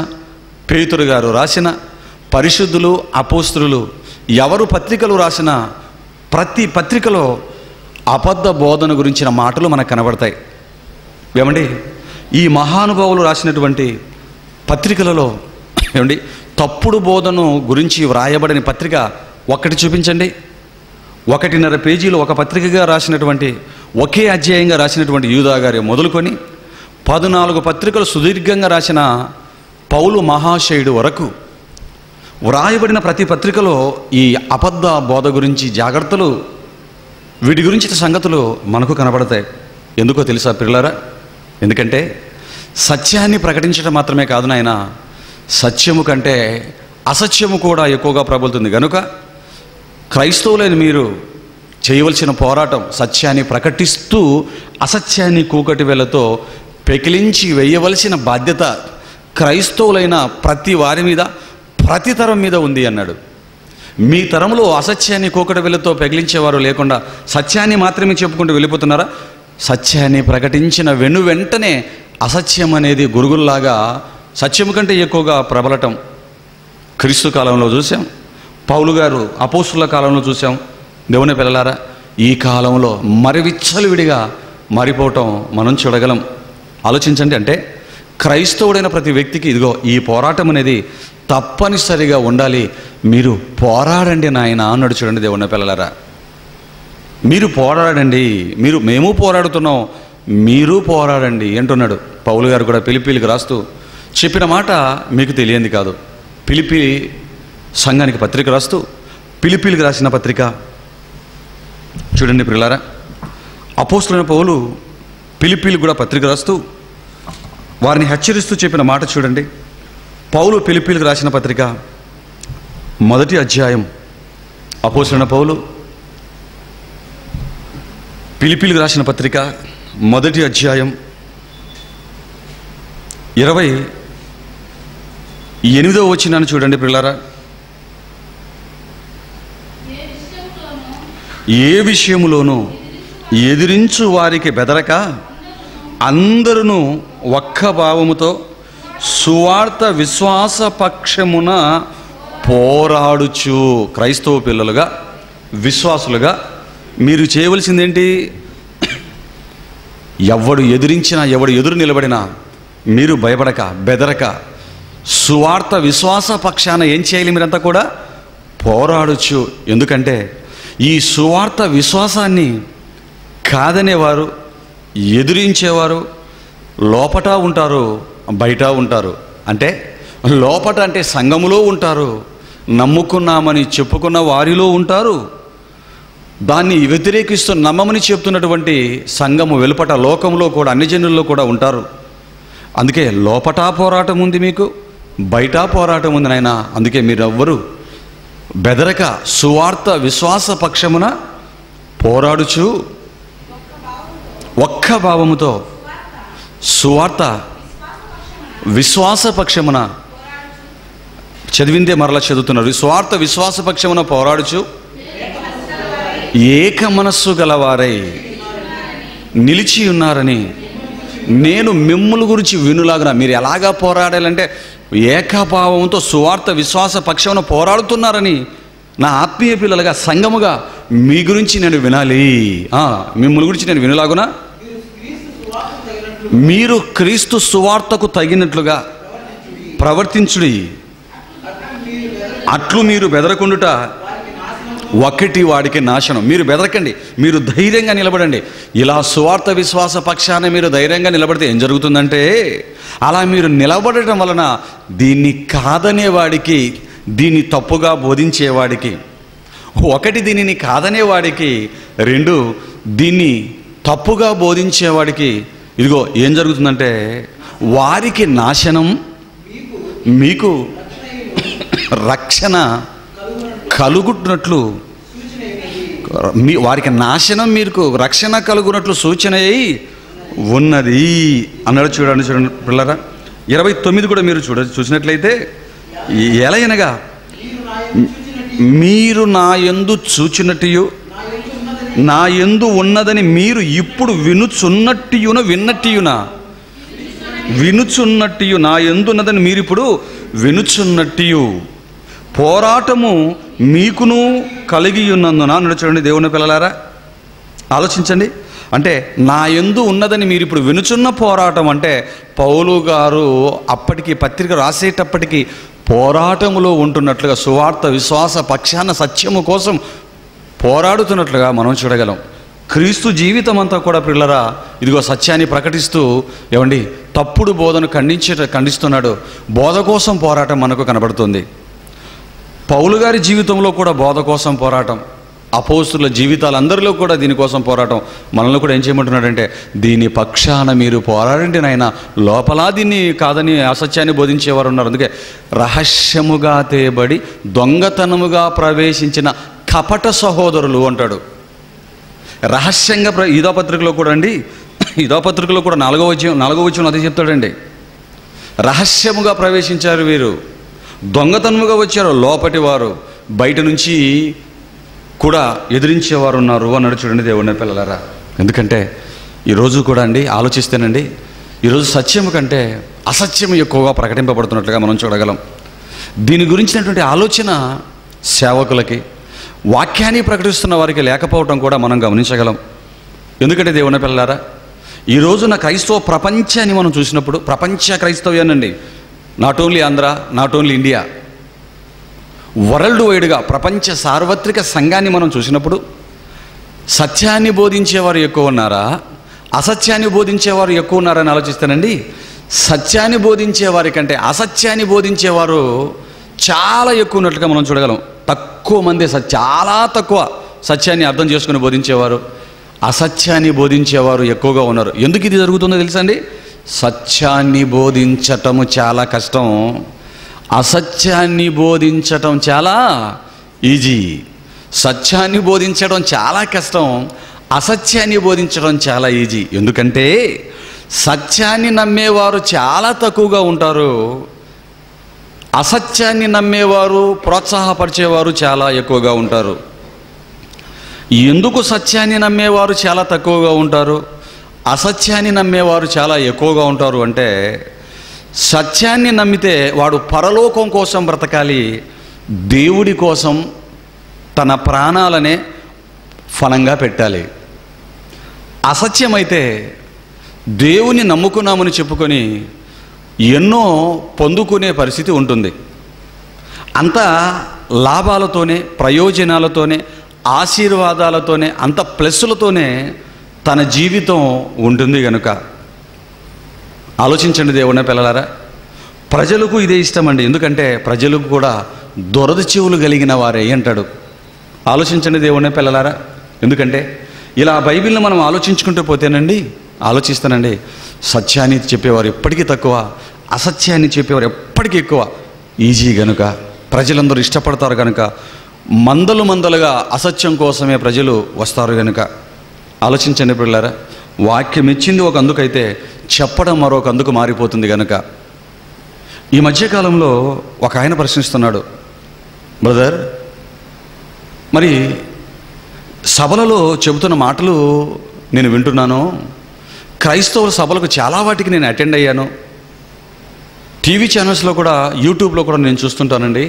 పేతురు గారు రాసిన, పరిశుద్ధులు అపోస్తులు ఎవరు పత్రికలు రాసిన ప్రతి పత్రికలో అబద్ధ బోధన గురించిన మాటలు మనకు కనబడతాయి. ఏమండి, ఈ మహానుభావులు రాసినటువంటి పత్రికలలో ఏమండి తప్పుడు బోధను గురించి వ్రాయబడిన పత్రిక ఒక్కటి చూపించండి. 1.5 పేజీలు ఒక పత్రికగా రాసినటువంటి, ఒకే అధ్యాయంగా రాసినటువంటి యూదా గారి మొదలుకొని 14 పత్రికలు సుదీర్ఘంగా రాసిన పౌలు మహాశయుడు వరకు వ్రాయబడిన ప్రతి పత్రికలో ఈ అబద్ధ బోధ గురించి జాగ్రత్తలు, వీటి గురించి సంగతులు మనకు కనబడతాయి. ఎందుకో తెలుసా పిల్లలారా? ఎందుకంటే సత్యాన్ని ప్రకటించడం మాత్రమే కాదు నాయన, సత్యము కంటే అసత్యము కూడా ఎక్కువగా ప్రబలుతుంది. కనుక క్రైస్తవులైన మీరు చేయవలసిన పోరాటం సత్యాన్ని ప్రకటిస్తూ అసత్యాన్ని కూకటి వేళ్లతో పెకిలించి వేయవలసిన బాధ్యత క్రైస్తవులైన ప్రతి వారి మీద, ప్రతి తరం మీద ఉంది అన్నాడు. మీ తరంలో అసత్యాన్ని కూకటి వేళ్లతో పెకిలించేవారు లేకుండా సత్యాన్ని మాత్రమే చెప్పుకుంటూ వెళ్ళిపోతున్నారా? సత్యాన్ని ప్రకటించిన వెంటనే అసత్యం అనేది గురుగుల్లాగా సత్యం కంటే ఎక్కువగా ప్రబలటం క్రీస్తు కాలంలో చూసాం, పౌలు గారు అపోస్తుల కాలంలో చూసాం. దేవుని పిల్లలారా, ఈ కాలంలో మరి విచ్చలవిడిగా మారిపోవటం మనం చూడగలం. ఆలోచించండి. అంటే క్రైస్తవుడైన ప్రతి వ్యక్తికి ఇదిగో ఈ పోరాటం అనేది తప్పనిసరిగా ఉండాలి. మీరు పోరాడండి నాయన అన్నాడు. చూడండి దేవుని పిల్లలారా, మీరు పోరాడండి. మేము పోరాడుతున్నాం, మీరు పోరాడండి అంటున్నాడు. పౌలు గారు కూడా ఫిలిప్పీలకు రాస్తూ చెప్పిన మాట మీకు తెలియంది కాదు. ఫిలిప్పీ సంఘానికి పత్రిక రాస్తూ ఫిలిప్పీలకు రాసిన పత్రిక చూడండి ప్రియులారా, అపోస్తలుడైన పౌలు ఫిలిప్పీలకు కూడా పత్రిక రాస్తూ వారిని హెచ్చరిస్తూ చెప్పిన మాట చూడండి. పౌలు ఫిలిప్పీలకు రాసిన పత్రిక 1వ అధ్యాయం, అపోస్తలుడైన పౌలు ఫిలిప్పీలకు రాసిన పత్రిక 1వ అధ్యాయం 28వ వచనాన్ని చూడండి ప్రియులారా. ఏ విషయములోనూ ఎదిరించు వారికి బెదరక అందరూ ఒక్క భావముతో సువార్త విశ్వాస పక్షమున పోరాడుచు. క్రైస్తవ పిల్లలుగా, విశ్వాసులుగా మీరు చేయవలసిందేంటి? ఎవడు ఎదిరించినా, ఎవడు ఎదురు నిలబడినా మీరు భయపడక, బెదరక సువార్త విశ్వాస పక్షాన ఏం చేయాలి? మీరంతా కూడా పోరాడచ్చు. ఎందుకంటే ఈ సువార్త విశ్వాసాన్ని కాదనేవారు, ఎదిరించేవారు లోపట ఉంటారు, బయట ఉంటారు. అంటే లోపట అంటే సంఘములో ఉంటారు, నమ్ముకున్నామని చెప్పుకున్న వారిలో ఉంటారు, దాన్ని వ్యతిరేకిస్తూ నమ్మమని చెప్తున్నటువంటి సంఘము వెలుపట లోకంలో కూడా, అన్ని జనుల్లో కూడా ఉంటారు. అందుకే లోపట పోరాటం ఉంది, మీకు బయట పోరాటం ఉంది నాయన. అందుకే మీరెవ్వరూ బెదరక సువార్త విశ్వాస పక్షమున పోరాడుచు ఒక్క భావముతో సువార్త విశ్వాస పక్షమున, చదివిందే మరలా చదువుతున్నారు, స్వార్థ విశ్వాస పక్షమున పోరాడుచు ఏక మనస్సు గలవారై నిలిచి ఉన్నారని నేను మిమ్ముల గురించి వినులాగా. మీరు ఎలాగా పోరాడాలంటే ఏకభావంతో సువార్త విశ్వాస పక్షమున పోరాడుతున్నారని నా ఆత్మీయ పిల్లలుగా, సంఘముగా మీ గురించి నేను వినాలి. మిమ్ముల గురించి నేను వినులాగునా మీరు క్రీస్తు సువార్తకు తగినట్లుగా ప్రవర్తించుడి. అట్లు మీరు బెదరకుండుట ఒకటి వాడికి నాశనం. మీరు బెదరకండి, మీరు ధైర్యంగా నిలబడండి. ఇలా సువార్త విశ్వాస పక్షాన మీరు ధైర్యంగా నిలబడితే ఏం జరుగుతుందంటే, అలా మీరు నిలబడటం వలన దీన్ని కాదనేవాడికి, దీన్ని తప్పుగా బోధించేవాడికి, ఒకటి దీనిని కాదనేవాడికి, రెండు దీన్ని తప్పుగా బోధించేవాడికి ఇదిగో ఏం జరుగుతుందంటే వారికి నాశనం, మీకు రక్షణ కలుగుతున్నట్లు, వారికి నాశనం మీకు రక్షణ కలుగునట్లు సూచన అయి ఉన్నది అన్నాడు. చూడండి పిల్లరా, 29 కూడా మీరు చూసినట్లయితే, ఎలయనగా మీరు నా యందు చూచినట్టు, నా యందు ఉన్నదని మీరు ఇప్పుడు వినుచున్నట్టు, నా యందు ఉన్నదని మీరు ఇప్పుడు వినుచున్నట్టు పోరాటము మీకును కలిగి ఉన్నందున అన్నాడు. చూడండి దేవుని పిల్లలారా, ఆలోచించండి. అంటే నా యందు ఉన్నదని మీరు ఇప్పుడు వినుచున్న పోరాటం అంటే, పౌలు గారు అప్పటికి పత్రిక రాసేటప్పటికి పోరాటములో ఉంటున్నట్లుగా, సువార్త విశ్వాస పక్షాన సత్యము కోసం పోరాడుతున్నట్లుగా మనం చూడగలం. క్రీస్తు జీవితం అంతా కూడా పిల్లరా ఇదిగో సత్యాన్ని ప్రకటిస్తూ ఏమండి తప్పుడు బోధను ఖండిస్తున్నాడు. బోధ కోసం పోరాటం మనకు కనబడుతుంది. పౌలు గారి జీవితంలో కూడా బోధ కోసం పోరాటం, అపోస్తుల జీవితాలందరిలో కూడా దీనికోసం పోరాటం. మనల్ని కూడా ఏం చేయమంటున్నాడంటే, దీని పక్షాన మీరు పోరాడండి నాయన. లోపల దీన్ని కాదని అసత్యాన్ని బోధించేవారు ఉన్నారు. అందుకే రహస్యముగా తేబడి దొంగతనముగా ప్రవేశించిన కపట సహోదరులు అంటాడు. రహస్యంగా యూదాపత్రికలో కూడా అండి, యూదాపత్రికలో కూడా 4వ వచనం అదే చెప్తాడండి. రహస్యముగా ప్రవేశించారు వీరు, దొంగతనముగా వచ్చారు. లోపటి వారు బయట నుంచి కూడా ఎదిరించేవారు ఉన్నారు అన్నాడు. చూడండి దేవుని పిల్లలారా, ఎందుకంటే ఈరోజు కూడా అండి ఆలోచిస్తేనండి, ఈరోజు సత్యము కంటే అసత్యం ఎక్కువగా ప్రకటింపబడుతున్నట్లుగా మనం చూడగలం. దీని గురించినటువంటి ఆలోచన సేవకులకి, వాక్యాన్ని ప్రకటిస్తున్న వారికి లేకపోవటం కూడా మనం గమనించగలం. ఎందుకంటే దేవుని పిల్లలారా, ఈ రోజున క్రైస్తవ ప్రపంచాన్ని మనం చూసినప్పుడు, ప్రపంచ క్రైస్తవ్యానండి, not only Andhra, not only India, world వైడ్గా ప్రపంచ సార్వత్రిక సంఘాన్ని మనం చూసినప్పుడు సత్యాన్ని బోధించేవారు ఎక్కువ ఉన్నారా, అసత్యాన్ని బోధించేవారు ఎక్కువ ఉన్నారని ఆలోచిస్తానండి. సత్యాన్ని బోధించేవారి కంటే అసత్యాన్ని బోధించేవారు చాలా ఎక్కువ ఉన్నట్లుగా మనం చూడగలం. తక్కువ మంది, చాలా తక్కువ సత్యాన్ని అర్థం చేసుకుని బోధించేవారు, అసత్యాన్ని బోధించేవారు ఎక్కువగా ఉన్నారు. ఎందుకు ఇది జరుగుతుందో తెలుసా అండి? సత్యాన్ని బోధించటము చాలా కష్టం, అసత్యాన్ని బోధించటం చాలా ఈజీ. సత్యాన్ని బోధించడం చాలా కష్టం, అసత్యాన్ని బోధించడం చాలా ఈజీ. ఎందుకంటే సత్యాన్ని నమ్మేవారు చాలా తక్కువగా ఉంటారు, అసత్యాన్ని నమ్మేవారు, ప్రోత్సాహపరిచేవారు చాలా ఎక్కువగా ఉంటారు. ఎందుకు సత్యాన్ని నమ్మేవారు చాలా తక్కువగా ఉంటారు, అసత్యాన్ని నమ్మేవారు చాలా ఎక్కువగా ఉంటారు అంటే, సత్యాన్ని నమ్మితే వాడు పరలోకం కోసం బ్రతకాలి, దేవుడి కోసం తన ప్రాణాలనే ఫలంగా పెట్టాలి. అసత్యమైతే దేవుని నమ్ముకున్నామని చెప్పుకొని ఎన్నో పొందుకునే పరిస్థితి ఉంటుంది. అంత లాభాలతోనే, ప్రయోజనాలతోనే, ఆశీర్వాదాలతోనే, అంత ప్లస్సులతోనే తన జీవితం ఉంటుంది కనుక ఆలోచించండి దేవుని పిల్లలారా. ప్రజలకు ఇదే ఇష్టమండి. ఎందుకంటే ప్రజలకు కూడా దురద చెవులు కలిగిన వారే అంటాడు. ఆలోచించండి దేవుని పిల్లలారా. ఎందుకంటే ఇలా బైబిల్ని మనం ఆలోచించుకుంటూ పోతేనండి, ఆలోచిస్తానండి, సత్యాన్ని చెప్పేవారు ఎప్పటికీ తక్కువ, అసత్యాన్ని చెప్పేవారు ఎప్పటికీ ఎక్కువ. ఈజీ కనుక, ప్రజలందరూ ఇష్టపడతారు కనుక, మందలు మందలుగా అసత్యం కోసమే ప్రజలు వస్తారు కనుక. ఆలోచించండి పిల్లలారా. వాక్యం ఇచ్చింది ఒక అందుకైతే చెప్పడం మరొక అందుకు మారిపోతుంది కనుక. ఈ మధ్యకాలంలో ఒక ఆయన ప్రశ్నిస్తున్నాడు, బ్రదర్, మరి సభలలో చెబుతున్న మాటలు నేను వింటున్నాను, క్రైస్తవుల సభలకు చాలా వాటికి నేను అటెండ్ అయ్యాను, టీవీ ఛానల్స్లో కూడా, యూట్యూబ్లో కూడా నేను చూస్తుంటానండి.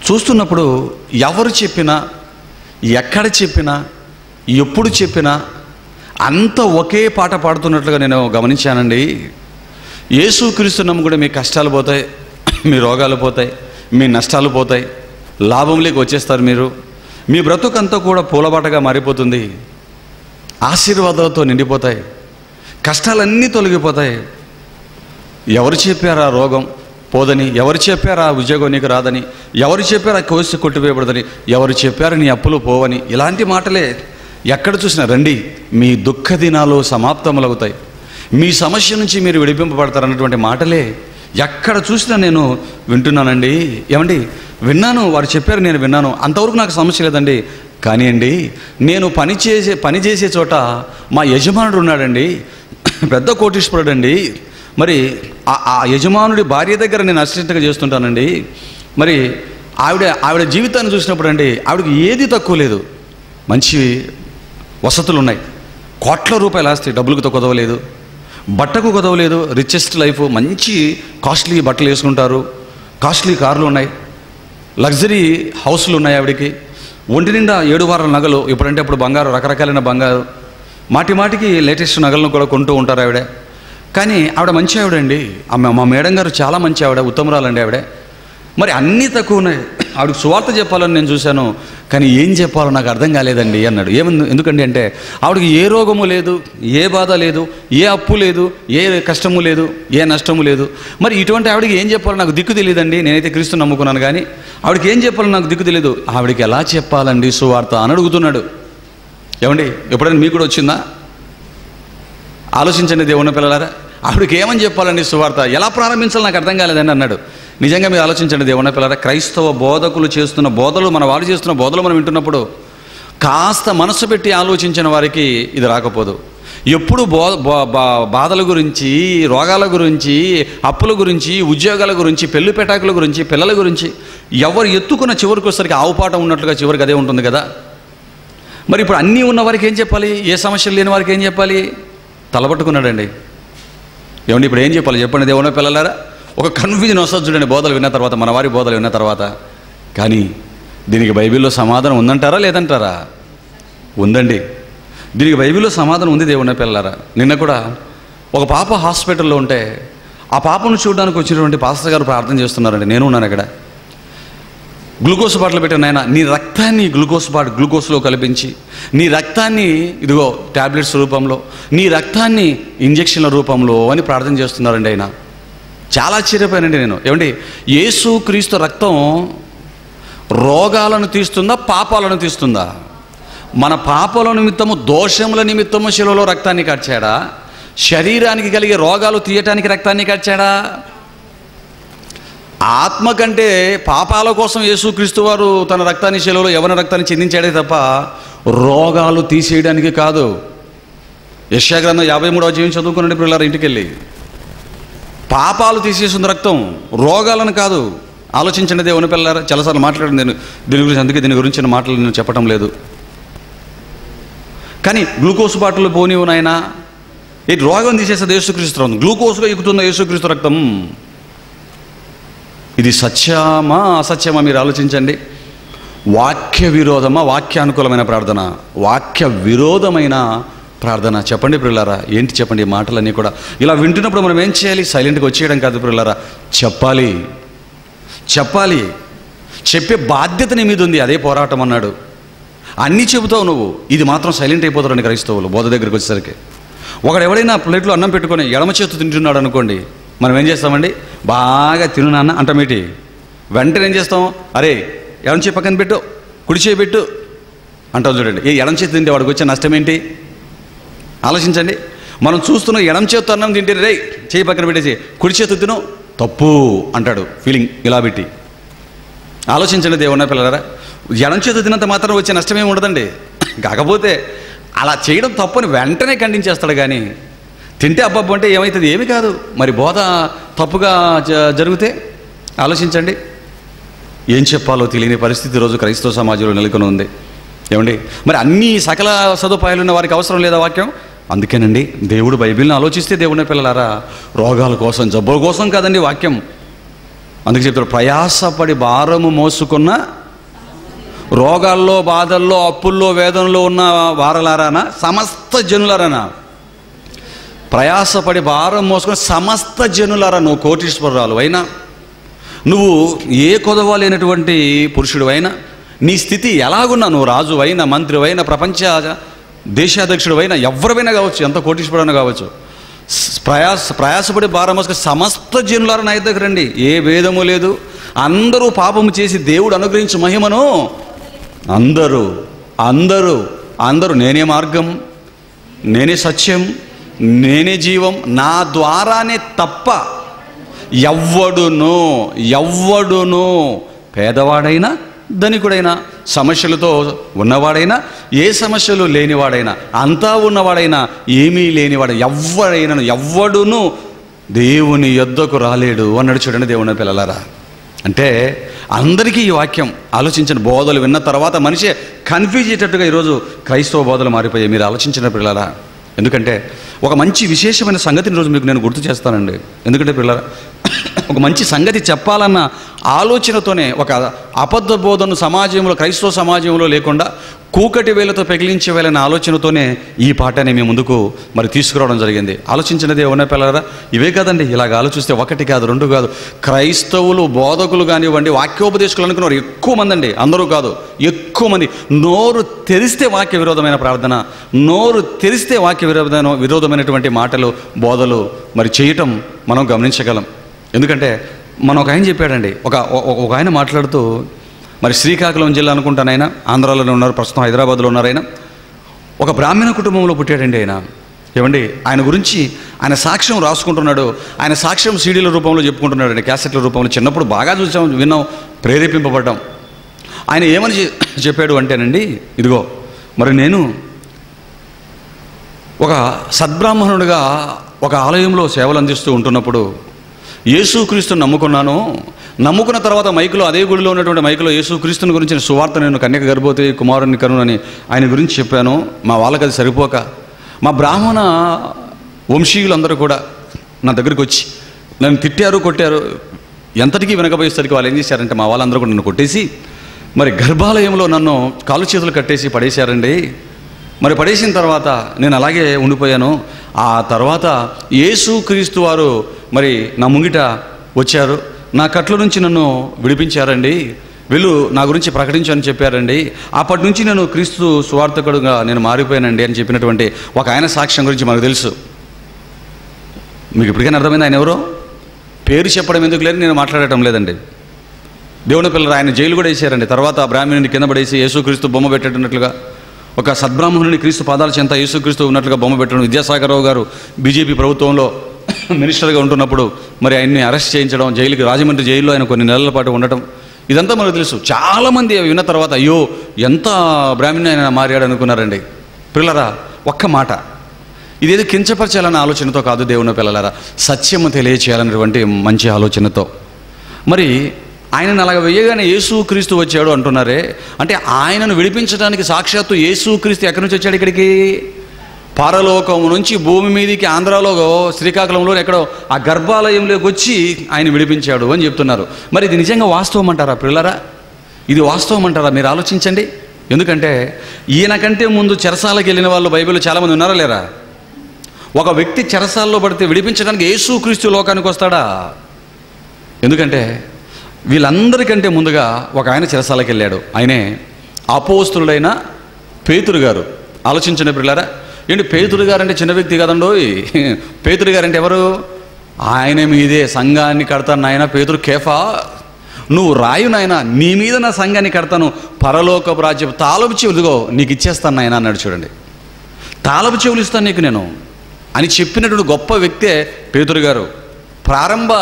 చూస్తున్నప్పుడు ఎవరు చెప్పినా, ఎక్కడ చెప్పినా, ఎప్పుడు చెప్పినా అంత ఒకే పాట పాడుతున్నట్లుగా నేను గమనించానండి. యేసుక్రీస్తు నమ్ముకుంటే మీ కష్టాలు పోతాయి, మీ రోగాలు పోతాయి, మీ నష్టాలు పోతాయి, లాభంలోకి వచ్చేస్తారు మీరు, మీ బ్రతుకంతా కూడా పూలబాటగా మారిపోతుంది, ఆశీర్వాదాలతో నిండిపోతాయి, కష్టాలన్నీ తొలగిపోతాయి. ఎవరు చెప్పారా రోగం పోదని, ఎవరు చెప్పారా ఉద్యోగం నీకు రాదని, ఎవరు చెప్పారా కోసి కొట్టివేయబడదని, ఎవరు చెప్పారు నీ అప్పులు పోవని, ఇలాంటి మాటలే ఎక్కడ చూసినా. రండి, మీ దుఃఖ దినాలు సమాప్తములవుతాయి, మీ సమస్య నుంచి మీరు విడిపింపబడతారన్నటువంటి మాటలే ఎక్కడ చూసినా నేను వింటున్నానండి. ఏమండి, విన్నాను, వారు చెప్పారు, నేను విన్నాను, అంతవరకు నాకు సమస్య లేదండి. కానీ అండి, నేను పని చేసే చోట మా యజమానుడు ఉన్నాడండి, పెద్ద కోటీశ్వరుడు అండి. మరి ఆ యజమానుడి భార్య దగ్గర నేను అసిస్టెంట్గా చేస్తుంటానండి. మరి ఆవిడ జీవితాన్ని చూసినప్పుడు అండి, ఆవిడకి ఏది తక్కువ లేదు, మంచి వసతులు ఉన్నాయి, కోట్ల రూపాయలు ఆస్తి, డబ్బులకు కుదవలేదు, బట్టకు కుదవలేదు, రిచెస్ట్ లైఫ్, మంచి కాస్ట్లీ బట్టలు వేసుకుంటారు, కాస్ట్లీ కార్లు ఉన్నాయి, లగ్జరీ హౌస్లు ఉన్నాయి ఆవిడకి, ఒంటి నిండా 7 వారాల నగలు, ఇప్పుడంటే అప్పుడు బంగారు, రకరకాలైన బంగారు, మాటికి లేటెస్ట్ నగలను కూడా కొంటూ ఉంటారు ఆవిడ. కానీ ఆవిడ మంచి ఆవిడండి, మా మేడం గారు చాలా మంచి ఆవిడ, ఉత్తమరాలండి ఆవిడ. మరి అన్నీ తక్కువ ఉన్నాయి. ఆవిడకి సువార్త చెప్పాలని నేను చూశాను, కానీ ఏం చెప్పాలో నాకు అర్థం కాలేదండి అన్నాడు. ఎందుకండి అంటే, ఆవిడకి ఏ రోగము లేదు, ఏ బాధ లేదు, ఏ అప్పు లేదు, ఏ కష్టము లేదు, ఏ నష్టము లేదు. మరి ఇటువంటి ఆవిడకి ఏం చెప్పాలో నాకు దిక్కు తెలియదండి. నేనైతే క్రీస్తు నమ్ముకున్నాను, కానీ ఆవిడకి ఏం చెప్పాలో నాకు దిక్కు తెలియదు. ఆవిడకి ఎలా చెప్పాలండి సువార్త అని అడుగుతున్నాడు. ఏమండి, ఎప్పుడైనా మీకు కూడా వచ్చిందా? ఆలోచించండి దేవుని పిల్లలారా. ఆవిడకి ఏమని చెప్పాలండి సువార్త, ఎలా ప్రారంభించాలో నాకు అర్థం కాలేదండి అన్నాడు. నిజంగా మీరు ఆలోచించండి దేవుని పిల్లలారా. క్రైస్తవ బోధకులు చేస్తున్న బోధలు, మన వాళ్ళు చేస్తున్న బోధలు మనం వింటున్నప్పుడు కాస్త మనసు పెట్టి ఆలోచించిన వారికి ఇది రాకపోదు. ఎప్పుడు బాధల గురించి, రోగాల గురించి, అప్పుల గురించి, ఉద్యోగాల గురించి, పెళ్లి పెటాకుల గురించి, పిల్లల గురించి ఎవరు ఎత్తుకున్న చివరికి వచ్చేసరికి ఆవుపాట ఉన్నట్లుగా చివరికి అదే ఉంటుంది కదా. మరి ఇప్పుడు అన్నీ ఉన్న వారికి ఏం చెప్పాలి, ఏ సమస్యలు లేని వారికి ఏం చెప్పాలి? తలపట్టుకున్నాడండి. ఏమండి, ఇప్పుడు ఏం చెప్పాలి చెప్పండి దేవుని పిల్లలారా. ఒక కన్ఫ్యూజన్ వస్తుంది చూడండి బోధలు విన్న తర్వాత, మన వారి బోధలు విన్న తర్వాత. కానీ దీనికి బైబిల్లో సమాధానం ఉందంటారా లేదంటారా? ఉందండి. దీనికి బైబిల్లో సమాధానం ఉంది దేవుని పిల్లలారా. నిన్న కూడా ఒక పాప హాస్పిటల్లో ఉంటే ఆ పాపను చూడడానికి వచ్చినటువంటి పాస్టర్ గారు ప్రార్థన చేస్తున్నారండి. నేను ఉన్నాను అక్కడ. గ్లూకోజ్ బాటిల్ పెట్టిన ఆయన నీ రక్తాన్ని గ్లూకోజ్లో కల్పించి, నీ రక్తాన్ని ఇదిగో ట్యాబ్లెట్స్ రూపంలో, నీ రక్తాన్ని ఇంజక్షన్ల రూపంలో అని ప్రార్థన చేస్తున్నారండి ఆయన. చాలా ఆశ్చర్యపోయానండి నేను. ఏమండి, యేసు క్రీస్తు రక్తం రోగాలను తీస్తుందా, పాపాలను తీస్తుందా? మన పాపాల నిమిత్తము, దోషముల నిమిత్తము శిలువలో రక్తాన్ని కార్చాడా? శరీరానికి కలిగే రోగాలు తీయటానికి రక్తాన్ని కార్చాడా? ఆత్మ కంటే పాపాల కోసం యేసుక్రీస్తు వారు తన రక్తాన్ని శిలువలో యవ్వన రక్తాన్ని చిందించాడే తప్ప రోగాలు తీసేయడానికి కాదు. యెషయా గ్రంథం 53వ అధ్యాయం చదువుకునండి పిల్లలు ఇంటికి వెళ్ళి. పాపాలు తీసేస్తుంది రక్తం, రోగాలను కాదు. ఆలోచించండి దేవుని పిల్లలారా. చాలాసార్లు మాట్లాడండి నేను దీని గురించి, అందుకే దీని గురించి మాటలు నేను చెప్పటం లేదు. కానీ గ్లూకోజ్ బాటిల్ పోనివు నాయనా, ఈ రోగం తీసేస్తుంది యేసుక్రీస్తు రక్తం, గ్లూకోజ్గా ఎక్కుతున్న యేసుక్రీస్తు రక్తం. ఇది సత్యమా అసత్యమా మీరు ఆలోచించండి. వాక్య విరోధమా, వాక్యానుకూలమైన ప్రార్థన, వాక్య విరోధమైన ప్రార్థన? చెప్పండి ప్రియులారా, ఏంటి చెప్పండి? ఈ మాటలన్నీ కూడా ఇలా వింటున్నప్పుడు మనం ఏం చేయాలి? సైలెంట్గా వచ్చేయడం కాదు ప్రియులారా, చెప్పాలి. చెప్పే బాధ్యత నీ మీద ఉంది. అదే పోరాటం అన్నాడు. అన్నీ చెబుతావు నువ్వు, ఇది మాత్రం సైలెంట్ అయిపోతారని క్రైస్తవులు బోధ దగ్గరికి వచ్చేసరికి. ఒకడు ఎవడైనా ప్లేట్లో అన్నం పెట్టుకొని ఎడమ చేతు తింటున్నాడు అనుకోండి, మనం ఏం చేస్తామండి? బాగా తిను నాన్న అంటమేటి. వెంటనే ఏం చేస్తాం? అరే ఎడమ చేయి పక్కన పెట్టు, కుడి చేయి పెట్టు అంటాం. చూడండి, ఏ ఎడమ చేతి తింటే వాడికి వచ్చే నష్టం ఏంటి? ఆలోచించండి. మనం చూస్తున్న ఎడమ చేతితో అన్నం తింటే రే చేయి పక్కన పెట్టేసి కుడి చేతి తిను, తప్పు అంటాడు ఫీలింగ్ ఇలా పెట్టి. ఆలోచించండి దేవుని పిల్లలారా. ఎడమ చేతి తిన్నంత మాత్రం వచ్చే నష్టమేమి ఉండదండి. కాకపోతే అలా చేయడం తప్పని వెంటనే ఖండించేస్తాడు. కానీ తింటే అబ్బబ్బు అంటే ఏమవుతుంది? ఏమి కాదు. మరి బోధ తప్పుగా జరిగితే ఆలోచించండి. ఏం చెప్పాలో తెలియని పరిస్థితి ఈరోజు క్రైస్తవ సమాజంలో నెలకొని ఉంది. ఏమండి, మరి అన్ని సకల సదుపాయాలు ఉన్న వారికి అవసరం లేదా వాక్యం? అందుకేనండి దేవుడు బైబిల్ని ఆలోచిస్తే దేవుని పిల్లలారా, రోగాల కోసం, జబ్బుల కోసం కాదండి వాక్యం. అందుకే చెప్తారు, ప్రయాసపడి భారము మోసుకున్న, రోగాల్లో, బాధల్లో, అప్పుల్లో, వేదనలో ఉన్న వారలారానా, సమస్త జనులారానా? ప్రయాసపడి భారం మోసుకుని సమస్త జనులారా. నువ్వు కోటీశ్వరరాలు అయినా, నువ్వు ఏ కొదవ లేనటువంటి పురుషుడు అయినా, నీ స్థితి ఎలాగున్నా, నువ్వు రాజు అయినా, మంత్రి అయినా, ప్రపంచ దేశాధ్యక్షుడు అయినా, ఎవరివైనా కావచ్చు, ఎంత కోటీశ్వరుడైనా కావచ్చు, ప్రయాసపడి భారం మోసుకుని సమస్త జనులారా నా దగ్గర రండి. ఏ భేదము లేదు. అందరూ పాపము చేసి దేవుడు అనుగ్రహించు మహిమను అందరూ అందరూ అందరూ నేనే మార్గం, నేనే సత్యం, నేనే జీవం, నా ద్వారానే తప్ప ఎవ్వడును పేదవాడైనా ధనికుడైనా, సమస్యలతో ఉన్నవాడైనా, ఏ సమస్యలు లేనివాడైనా, అంతా ఉన్నవాడైనా, ఏమీ లేనివాడు, ఎవ్వడును దేవుని యొద్దకు రాలేడు అన్నాడు. చూడండి దేవుని పిల్లలారా. అంటే అందరికీ ఈ వాక్యం ఆలోచించిన బోధలు విన్న తర్వాత మనిషి కన్ఫ్యూజ్ అయ్యేటట్టుగా ఈరోజు క్రైస్తవ బోధలు మారిపోయాయి. మీరు ఆలోచించిన పిల్లలారా. ఎందుకంటే ఒక మంచి విశేషమైన సంగతిని రోజు మీకు నేను గుర్తు చేస్తానండి. ఎందుకంటే పిల్లరా, ఒక మంచి సంగతి చెప్పాలన్న ఆలోచనతోనే, ఒక అబద్ధ బోధను సమాజంలో, క్రైస్తవ సమాజంలో లేకుండా కూకటి వేలతో పెగిలించే వేలన్న ఆలోచనతోనే ఈ పాఠాన్ని మేము ముందుకు మరి తీసుకురావడం జరిగింది. ఆలోచించినది ఏమన్నా పిల్లరా, ఇవే కాదండి. ఇలాగ ఆలోచిస్తే ఒకటి కాదు, రెండు కాదు, క్రైస్తవులు, బోధకులు కానివ్వండి, వాక్యోపదేశకులు అనుకున్నారు ఎక్కువ మంది అండి. అందరూ కాదు, ఎక్కువ మంది. నోరు తెరిస్తే వాక్య విరోధమైన ప్రార్థన, నోరు తెరిస్తే వాక్య విరోధమైనటువంటి మాటలు, బోధలు మరి చేయటం మనం గమనించగలం. ఎందుకంటే మనం ఒక ఆయన చెప్పాడండి, ఒక ఆయన మాట్లాడుతూ, మరి శ్రీకాకుళం జిల్లా అనుకుంటాను, ఆయన ఆంధ్రాలోనే ఉన్నారు, ప్రస్తుతం హైదరాబాద్లో ఉన్నారు. ఆయన ఒక బ్రాహ్మణ కుటుంబంలో పుట్టాడండి. ఏమండి, ఆయన గురించి ఆయన సాక్ష్యం రాసుకుంటున్నాడు. ఆయన సాక్ష్యం సీడీల రూపంలో చెప్పుకుంటున్నాడు అండి, క్యాసెట్ల రూపంలో. చిన్నప్పుడు బాగా చూసాం, విన్నాం, ప్రేరేపింపబడ్డాం. ఆయన ఏమని చెప్పాడు అంటేనండి, ఇదిగో మరి నేను ఒక సద్బ్రాహ్మణుడిగా ఒక ఆలయంలో సేవలు అందిస్తూ ఉంటున్నప్పుడు యేసుక్రీస్తుని నమ్ముకున్న తర్వాత మైకులో, అదే గుడిలో ఉన్నటువంటి మైకులో యేసుక్రీస్తుని గురించిన సువార్త నేను కన్యక గర్భవతి కుమారుని కనునని ఆయన గురించి చెప్పాను. మా వాళ్ళకి అది సరిపోక మా బ్రాహ్మణ వంశీయులందరూ కూడా నా దగ్గరికి వచ్చి నన్ను తిట్టారు, కొట్టారు. ఎంతటికీ వినకపోయేసరికి వాళ్ళు ఏం చేశారంటే, మా వాళ్ళందరూ కూడా నన్ను కొట్టేసి మరి గర్భాలయంలో నన్ను కాలు చేతులు కట్టేసి పడేశారండి. మరి పడేసిన తర్వాత నేను అలాగే ఉండిపోయాను. ఆ తర్వాత యేసుక్రీస్తు వారు మరి నా ముంగిట వచ్చారు, నా కట్ల నుంచి నన్ను విడిపించారండి, వీళ్ళు నా గురించి ప్రకటించని చెప్పారండి. అప్పటి నుంచి నేను క్రీస్తు సువార్థకుడుగా నేను మారిపోయానండి అని చెప్పినటువంటి ఒక ఆయన సాక్ష్యం గురించి మనకు తెలుసు. మీకు ఇప్పటికైనా అర్థమైంది ఆయన ఎవరో? పేరు చెప్పడం ఎందుకు లేదు, నేను మాట్లాడటం లేదండి. దేవుని పిల్లలు ఆయన జైలు కూడా వేసారండి. తర్వాత బ్రాహ్మణుని కింద పడేసి యేసుక్రీస్తు బొమ్మ పెట్టేటట్టుగా, ఒక సద్బ్రాహ్మణుని క్రీస్తు పాదాల చెంత యేసుక్రీస్తు ఉన్నట్లుగా బొమ్మ పెట్టడం. విద్యాసాగరరావు గారు బీజేపీ ప్రభుత్వంలో మినిస్టర్గా ఉంటున్నప్పుడు మరి ఆయన్ని అరెస్ట్ చేయించడం, జైలుకి రాజమండ్రి జైల్లో ఆయన కొన్ని నెలల పాటు ఉండటం, ఇదంతా మనకు తెలుసు. చాలామంది విన్న తర్వాత అయ్యో ఎంత బ్రాహ్మణుని ఆయన మారాడు అనుకున్నారండి. పిల్లరా, ఒక్క మాట, ఇదేదో కించపరచాలన్న ఆలోచనతో కాదు దేవుని పిల్లలారా, సత్యము తెలియచేయాలనేటువంటి మంచి ఆలోచనతో. మరి ఆయనను అలాగ వేయగానే యేసుక్రీస్తు వచ్చాడు అంటున్నారే, అంటే ఆయనను విడిపించడానికి సాక్షాత్తు యేసుక్రీస్తు ఎక్కడి నుంచి వచ్చాడు ఇక్కడికి? పరలోకం నుంచి భూమి మీదకి, ఆంధ్రాలో శ్రీకాకుళంలో ఎక్కడో ఆ గర్భాలయంలోకి వచ్చి ఆయన విడిపించాడు అని చెప్తున్నారు. మరి ఇది నిజంగా వాస్తవం అంటారా పిల్లరా? ఇది వాస్తవం అంటారా? మీరు ఆలోచించండి. ఎందుకంటే ఈయన కంటే ముందు చెరసాలకు వెళ్ళిన వాళ్ళు బైబిల్లో చాలామంది ఉన్నారా లేరా? ఒక వ్యక్తి చెరసాల్లో పడితే విడిపించడానికి యేసుక్రీస్తు లోకానికి వస్తాడా? ఎందుకంటే వీళ్ళందరికంటే ముందుగా ఒక ఆయన చెరసాలకు వెళ్ళాడు. ఆయనే అపోస్తులుడైన పేతురు గారు. ఆలోచించండి పిల్లరా. ఏంటి పేతురు గారు అంటే చిన్న వ్యక్తి కదండోయ్. పేతురు గారు అంటే ఎవరు? ఆయన మీదే సంఘాన్ని కడతాను నాయన పేతురు కేఫా, నువ్వు రాయు నాయన, నీ మీద నా సంఘాన్ని కడతాను, పరలోకపు రాజ్యం తాళపు చెవులుగో నీకు ఇచ్చేస్తాను నాయన అన్నాడు. చూడండి, తాళపు చెవులు ఇస్తాను నీకు నేను అని చెప్పినటువంటి గొప్ప వ్యక్తే పేతురు గారు. ప్రారంభ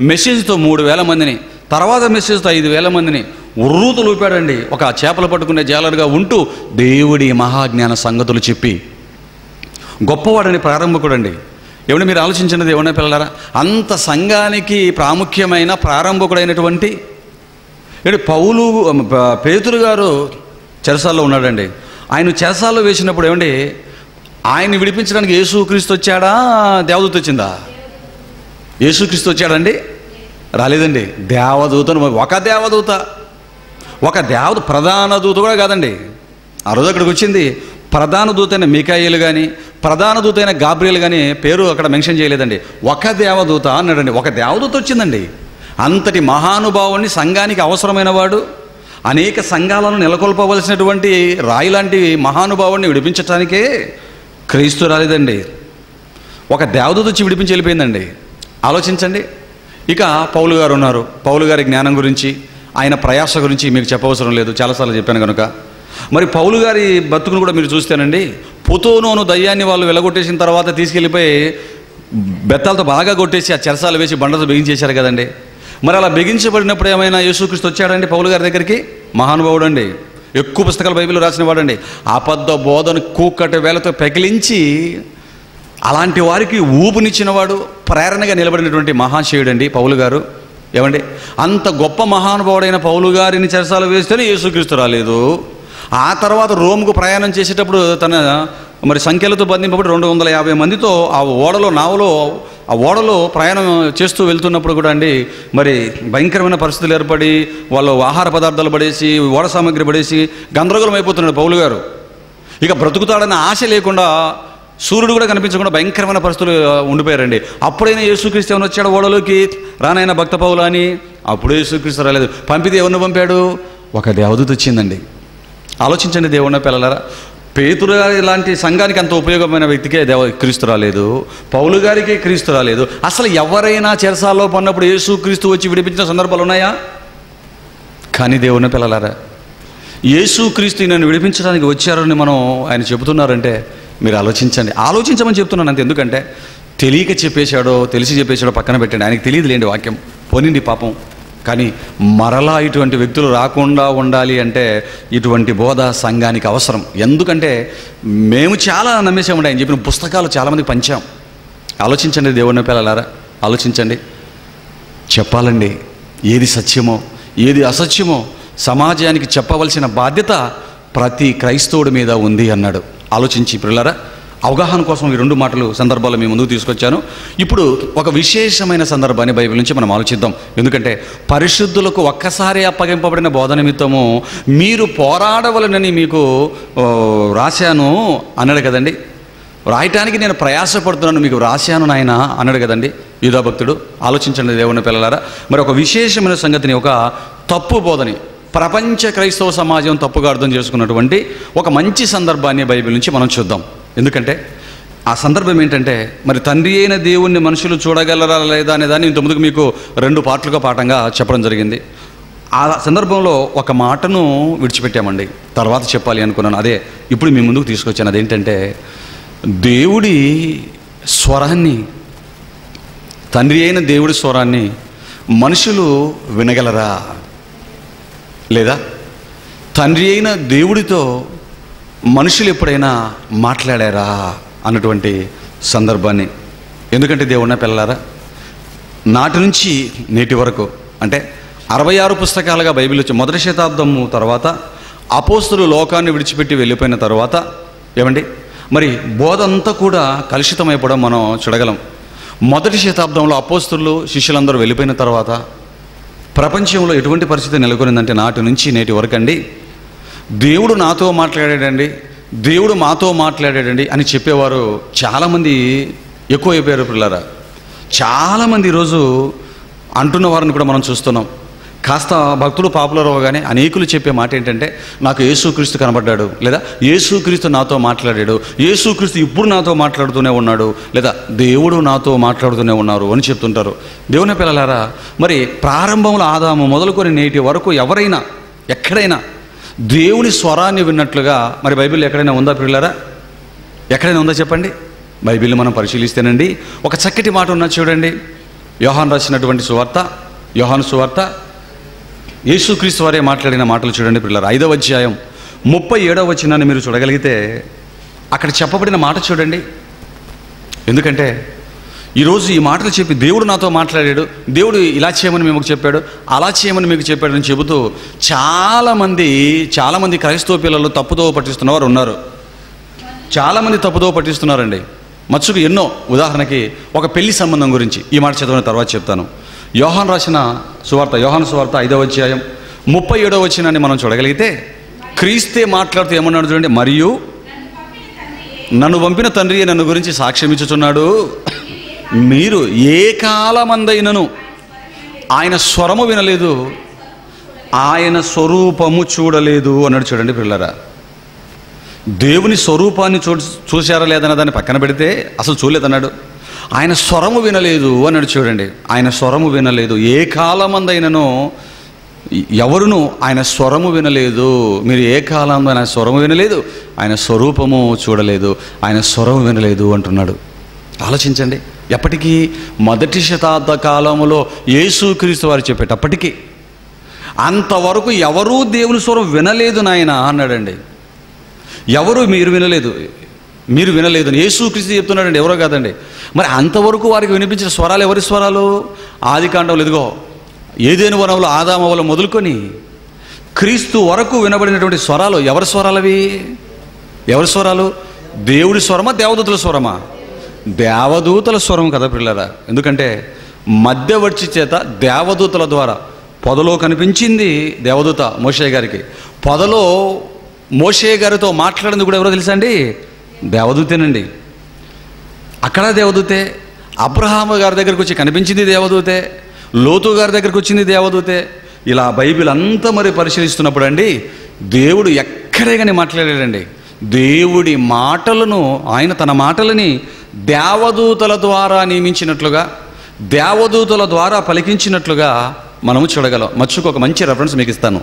మెసేజ్తో 3,000 మందిని, తర్వాత మెసేజ్తో 5,000 మందిని ఉర్రూతలు ఊపాడండి. ఒక చేపలు పట్టుకునే జాలరుగా ఉంటూ దేవుడి మహాజ్ఞాన సంగతులు చెప్పి గొప్పవాడని ప్రారంభకుడండి. ఏమంటే మీరు ఆలోచించినది ఏమన్నా పిల్లలారా, అంత సంఘానికి ప్రాముఖ్యమైన ప్రారంభకుడైనటువంటి పేతురు గారు చెరసాల్లో ఉన్నాడండి. ఆయన చెరసాల్లో వేసినప్పుడు ఏమండి, ఆయన్ని విడిపించడానికి యేసుక్రీస్తు వచ్చాడా, దేవదూత వచ్చిందా? యేసుక్రీస్తు వచ్చాడండి? రాలేదండి. దేవదూతను, ఒక దేవదూత ప్రధాన దూత కూడా కాదండి. ఆ రోజు అక్కడికి వచ్చింది ప్రధాన దూత అయిన మికాయేలు కానీ, ప్రధాన దూత అయిన గాబ్రియల్ కానీ పేరు అక్కడ మెన్షన్ చేయలేదండి. ఒక దేవదూత అన్నాడండి. ఒక దేవదూత వచ్చిందండి. అంతటి మహానుభావుని, సంఘానికి అవసరమైన వాడు, అనేక సంఘాలను నెలకొల్పవలసినటువంటి రాయి లాంటి మహానుభావుడిని విడిపించడానికే క్రీస్తు రాలేదండి. ఒక దేవదూత వచ్చి విడిపించి వెళ్ళిపోయిందండి. ఆలోచించండి. ఇక పౌలు గారు ఉన్నారు. పౌలు గారి జ్ఞానం గురించి, ఆయన ప్రయాస గురించి మీకు చెప్పవసరం లేదు, చాలాసార్లు చెప్పాను కనుక. మరి పౌలు గారి బతుకును కూడా మీరు చూస్తేనండి, పుతోనోను దయ్యాన్ని వాళ్ళు వెలగొట్టేసిన తర్వాత తీసుకెళ్ళిపోయి బెత్తాలతో బాగా కొట్టేసి ఆ చెరసాలు వేసి బండతో బిగించేశారు కదండి. మరి అలా బిగించబడినప్పుడు ఏమైనా యేసుక్రీస్తు వచ్చాడండి పౌలు గారి దగ్గరికి? మహానుభావుడు అండి, ఎక్కువ పుస్తకాలు బైబిల్లో రాసిన వాడండి. అబద్ధ బోధను కూకటి వేలతో పెకిలించి అలాంటి వారికి ఊపునిచ్చినవాడు, ప్రేరణగా నిలబడినటువంటి మహాశయుడు అండి పౌలు గారు. ఏమండి, అంత గొప్ప మహానుభావుడైన పౌలు గారిని చెరసాలు వేస్తేనే యేసుక్రీస్తు రాలేదు. ఆ తర్వాత రోమ్కు ప్రయాణం చేసేటప్పుడు తన మరి సంఖ్యలతో బంధింపబడి 250 మందితో ఆ ఓడలో ప్రయాణం చేస్తూ వెళ్తున్నప్పుడు కూడా అండి, మరి భయంకరమైన పరిస్థితులు ఏర్పడి వాళ్ళు ఆహార పదార్థాలు పడేసి, ఓడ సామాగ్రి పడేసి గందరగోళం అయిపోతున్నాడు పౌలు గారు. ఇక బ్రతుకుతాడన్న ఆశ లేకుండా, సూర్యుడు కూడా కనిపించకుండా భయంకరమైన పరిస్థితులు ఉండిపోయారండి. అప్పుడైనా యేసుక్రీస్తు ఏమైనా వచ్చాడు ఓడలోకి? రానైనా భక్త పౌలు అని. అప్పుడు యేసుక్రీస్తు రాలేదు. పంపితే ఎవరిని పంపాడు? ఒక దేవదూత వచ్చిందండి. ఆలోచించండి దేవుని పిల్లలారా. పేతురు గారి లాంటి సంఘానికి అంత ఉపయోగమైన వ్యక్తికే క్రీస్తు రాలేదు, పౌలు గారికి క్రీస్తు రాలేదు. అసలు ఎవరైనా చెరసాల్లో పడినప్పుడు యేసుక్రీస్తు వచ్చి విడిపించిన సందర్భాలు ఉన్నాయా? కానీ దేవుని పిల్లలారా, యేసుక్రీస్తు నన్ను విడిపించడానికి వచ్చారని మనం ఆయన చెబుతున్నారంటే మీరు ఆలోచించండి. ఆలోచించమని చెప్తున్నాను అంతే. ఎందుకంటే తెలియక చెప్పేశాడో తెలిసి చెప్పేశాడో పక్కన పెట్టండి, ఆయనకి తెలియదు లేండి వాక్యం, పోనింది పాపం. కానీ మరలా ఇటువంటి వ్యక్తులు రాకుండా ఉండాలి అంటే ఇటువంటి బోధ సంఘానికి అవసరం. ఎందుకంటే మేము చాలా నమ్మేసామండి, ఆయన చెప్పిన పుస్తకాలు చాలామందికి పంచాం. ఆలోచించండి దేవుని పిల్లలారా, ఆలోచించండి. చెప్పాలండి ఏది సత్యమో ఏది అసత్యమో సమాజానికి చెప్పవలసిన బాధ్యత ప్రతి క్రైస్తవుడి మీద ఉంది అన్నాడు. ఆలోచించి పిల్లలారా, అవగాహన కోసం ఈ 2 మాటలు సందర్భాలు మీ ముందుకు తీసుకొచ్చాను. ఇప్పుడు ఒక విశేషమైన సందర్భాన్ని బైబిల్ నుంచి మనం ఆలోచిద్దాం. ఎందుకంటే పరిశుద్ధులకు ఒక్కసారి అప్పగింపబడిన బోధ నిమిత్తము మీరు పోరాడవలనని మీకు రాశాను అన్నాడు కదండి. రాయటానికి నేను ప్రయాసపడుతున్నాను, మీకు రాశాను నాయన అన్నాడు కదండి యూదా భక్తుడు. ఆలోచించండి దేవుని పిల్లలారా. మరి ఒక విశేషమైన సంగతిని, ఒక తప్పు బోధని ప్రపంచ క్రైస్తవ సమాజం తప్పుగా అర్థం చేసుకున్నటువంటి ఒక మంచి సందర్భాన్ని బైబిల్ నుంచి మనం చూద్దాం. ఎందుకంటే ఆ సందర్భం ఏంటంటే, మరి తండ్రి అయిన దేవుణ్ణి మనుషులు చూడగలరా లేదా అనే దాన్ని ఇంతకుముందుకు మీకు 2 పార్ట్లుగా పాఠంగా చెప్పడం జరిగింది. ఆ సందర్భంలో ఒక మాటను విడిచిపెట్టామండి, తర్వాత చెప్పాలి అనుకున్నాను. అదే ఇప్పుడు మీ ముందుకు తీసుకొచ్చాను. అదేంటంటే, దేవుడి స్వరాన్ని, తండ్రి అయిన దేవుడి స్వరాన్ని మనుషులు వినగలరా, లేదా తండ్రి అయిన దేవుడితో మనుషులు ఎప్పుడైనా మాట్లాడారా అన్నటువంటి సందర్భాన్ని. ఎందుకంటే దేవుడిన పిల్లలారా, నాటి నుంచి నేటి వరకు అంటే 66 పుస్తకాలుగా బైబిల్ వచ్చి మొదటి శతాబ్దము తర్వాత అపోస్తులు లోకాన్ని విడిచిపెట్టి వెళ్ళిపోయిన తర్వాత ఏమండి, మరి బోధ అంతా కూడా కలుషితమైపోవడం మనం చూడగలం. మొదటి శతాబ్దంలో అపోస్తులు శిష్యులందరూ వెళ్ళిపోయిన తర్వాత ప్రపంచంలో ఎటువంటి పరిస్థితి నెలకొనిందంటే, నాటి నుంచి నేటి వరకు అండి, దేవుడు నాతో మాట్లాడాడండి, దేవుడు మాతో మాట్లాడాడండి అని చెప్పేవారు చాలామంది ఎక్కువైపోయారు పిల్లరా. చాలామంది ఈరోజు అంటున్న వారిని కూడా మనం చూస్తున్నాం. కాస్త భక్తులు పాపులర్ అవ్వగానే అనేకులు చెప్పే మాట ఏంటంటే, నాకు యేసుక్రీస్తు కనబడ్డాడు, లేదా యేసుక్రీస్తు నాతో మాట్లాడాడు, యేసుక్రీస్తు ఇప్పుడు నాతో మాట్లాడుతూనే ఉన్నాడు, లేదా దేవుడు నాతో మాట్లాడుతూనే ఉన్నారు అని చెప్తుంటారు. దేవుని పిల్లలారా, మరి ప్రారంభంలో ఆదాము మొదలుకొని నేటి వరకు ఎవరైనా ఎక్కడైనా దేవుని స్వరాన్ని విన్నట్లుగా మరి బైబిల్ ఎక్కడైనా ఉందా పిల్లలారా? ఎక్కడైనా ఉందా చెప్పండి. బైబిల్ని మనం పరిశీలిస్తేనండి ఒక చక్కటి మాట ఉన్నది చూడండి. యోహాను రాసినటువంటి సువార్త, యోహాను సువార్త, యేసుక్రీస్తు వారే మాట్లాడిన మాటలు చూడండి పిల్లలు. 5వ అధ్యాయం 37వ వచనాన్ని మీరు చూడగలిగితే అక్కడ చెప్పబడిన మాట చూడండి. ఎందుకంటే ఈరోజు ఈ మాటలు చెప్పి దేవుడు నాతో మాట్లాడాడు, దేవుడు ఇలా చేయమని మీకు చెప్పాడు, అలా చేయమని మీకు చెప్పాడు అని చెబుతూ చాలామంది క్రైస్తవ పిల్లలు తప్పుదోవ పట్టిస్తున్న వారు ఉన్నారు. చాలామంది తప్పుదోవ పట్టిస్తున్నారండి. మచ్చుకు ఎన్నో. ఉదాహరణకి ఒక పెళ్లి సంబంధం గురించి ఈ మాట చదివిన తర్వాత చెప్తాను. యోహాను రాసిన సువార్త, యోహాను సువార్త 5వ అధ్యాయం 37వ వచనాన్ని మనం చూడగలిగితే క్రీస్తే మాట్లాడుతూ ఏమన్నాడు చూడండి. మరియు నన్ను పంపిన తండ్రి నన్ను గురించి సాక్ష్యం ఇచ్చుచున్నాడు, మీరు ఏ కాలమందైనను ఆయన స్వరము వినలేదు, ఆయన స్వరూపము చూడలేదు అన్నాడు చూడండి పిల్లరా. దేవుని స్వరూపాన్ని చూశారా లేదన్న దాన్ని పక్కన పెడితే అసలు చూడలేదన్నాడు. ఆయన స్వరము వినలేదు అన్నాడు చూడండి. ఆయన స్వరము వినలేదు, ఏ కాలమందైనను ఎవరును ఆయన స్వరము వినలేదు. మీరు ఏ కాలంలో ఆయన స్వరము వినలేదు, ఆయన స్వరూపము చూడలేదు, ఆయన స్వరము వినలేదు అంటున్నాడు. ఆలోచించండి. ఎప్పటికీ మొదటి శతాబ్ద కాలంలో యేసుక్రీస్తు వారు చెప్పేటప్పటికీ అంతవరకు ఎవరూ దేవుని స్వరం వినలేదు నాయన అన్నాడండి. ఎవరు మీరు వినలేదు యేసుక్రీస్తు చెప్తున్నాడండి, ఎవరో కాదండి. మరి అంతవరకు వారికి వినిపించిన స్వరాలు ఎవరి స్వరాలు? ఆది కాండంలో ఇదిగో ఏదెను వనంలో ఆదాము మొదలుకొని క్రీస్తు వరకు వినబడినటువంటి స్వరాలు ఎవరి స్వరాలు అవి? ఎవరి స్వరాలు? దేవుడి స్వరమా, దేవదూతల స్వరమా? దేవదూతల స్వరం కదా పిల్లరా. ఎందుకంటే మధ్యవర్తి చేత దేవదూతల ద్వారా పొదలో కనిపించింది దేవదూత మోషే గారికి. పొదలో మోషే గారితో మాట్లాడింది కూడా ఎవరో తెలుసా అండి? దేవదూతేనండి. అక్కడ దేవదూతే. అబ్రహాము గారి దగ్గరికి వచ్చి కనిపించింది దేవదూతే. లోతు గారి దగ్గరికి వచ్చింది దేవదూతే. ఇలా బైబిల్ అంతా మరి పరిశీలిస్తున్నప్పుడు అండి, దేవుడు ఎక్కడే కానీ మాట్లాడాడండి. దేవుడి మాటలను, ఆయన తన మాటలని దేవదూతల ద్వారా నియమించినట్లుగా, దేవదూతల ద్వారా పలికించినట్లుగా మనము చూడగలం. మచ్చుకు ఒక మంచి రెఫరెన్స్ మీకు ఇస్తాను.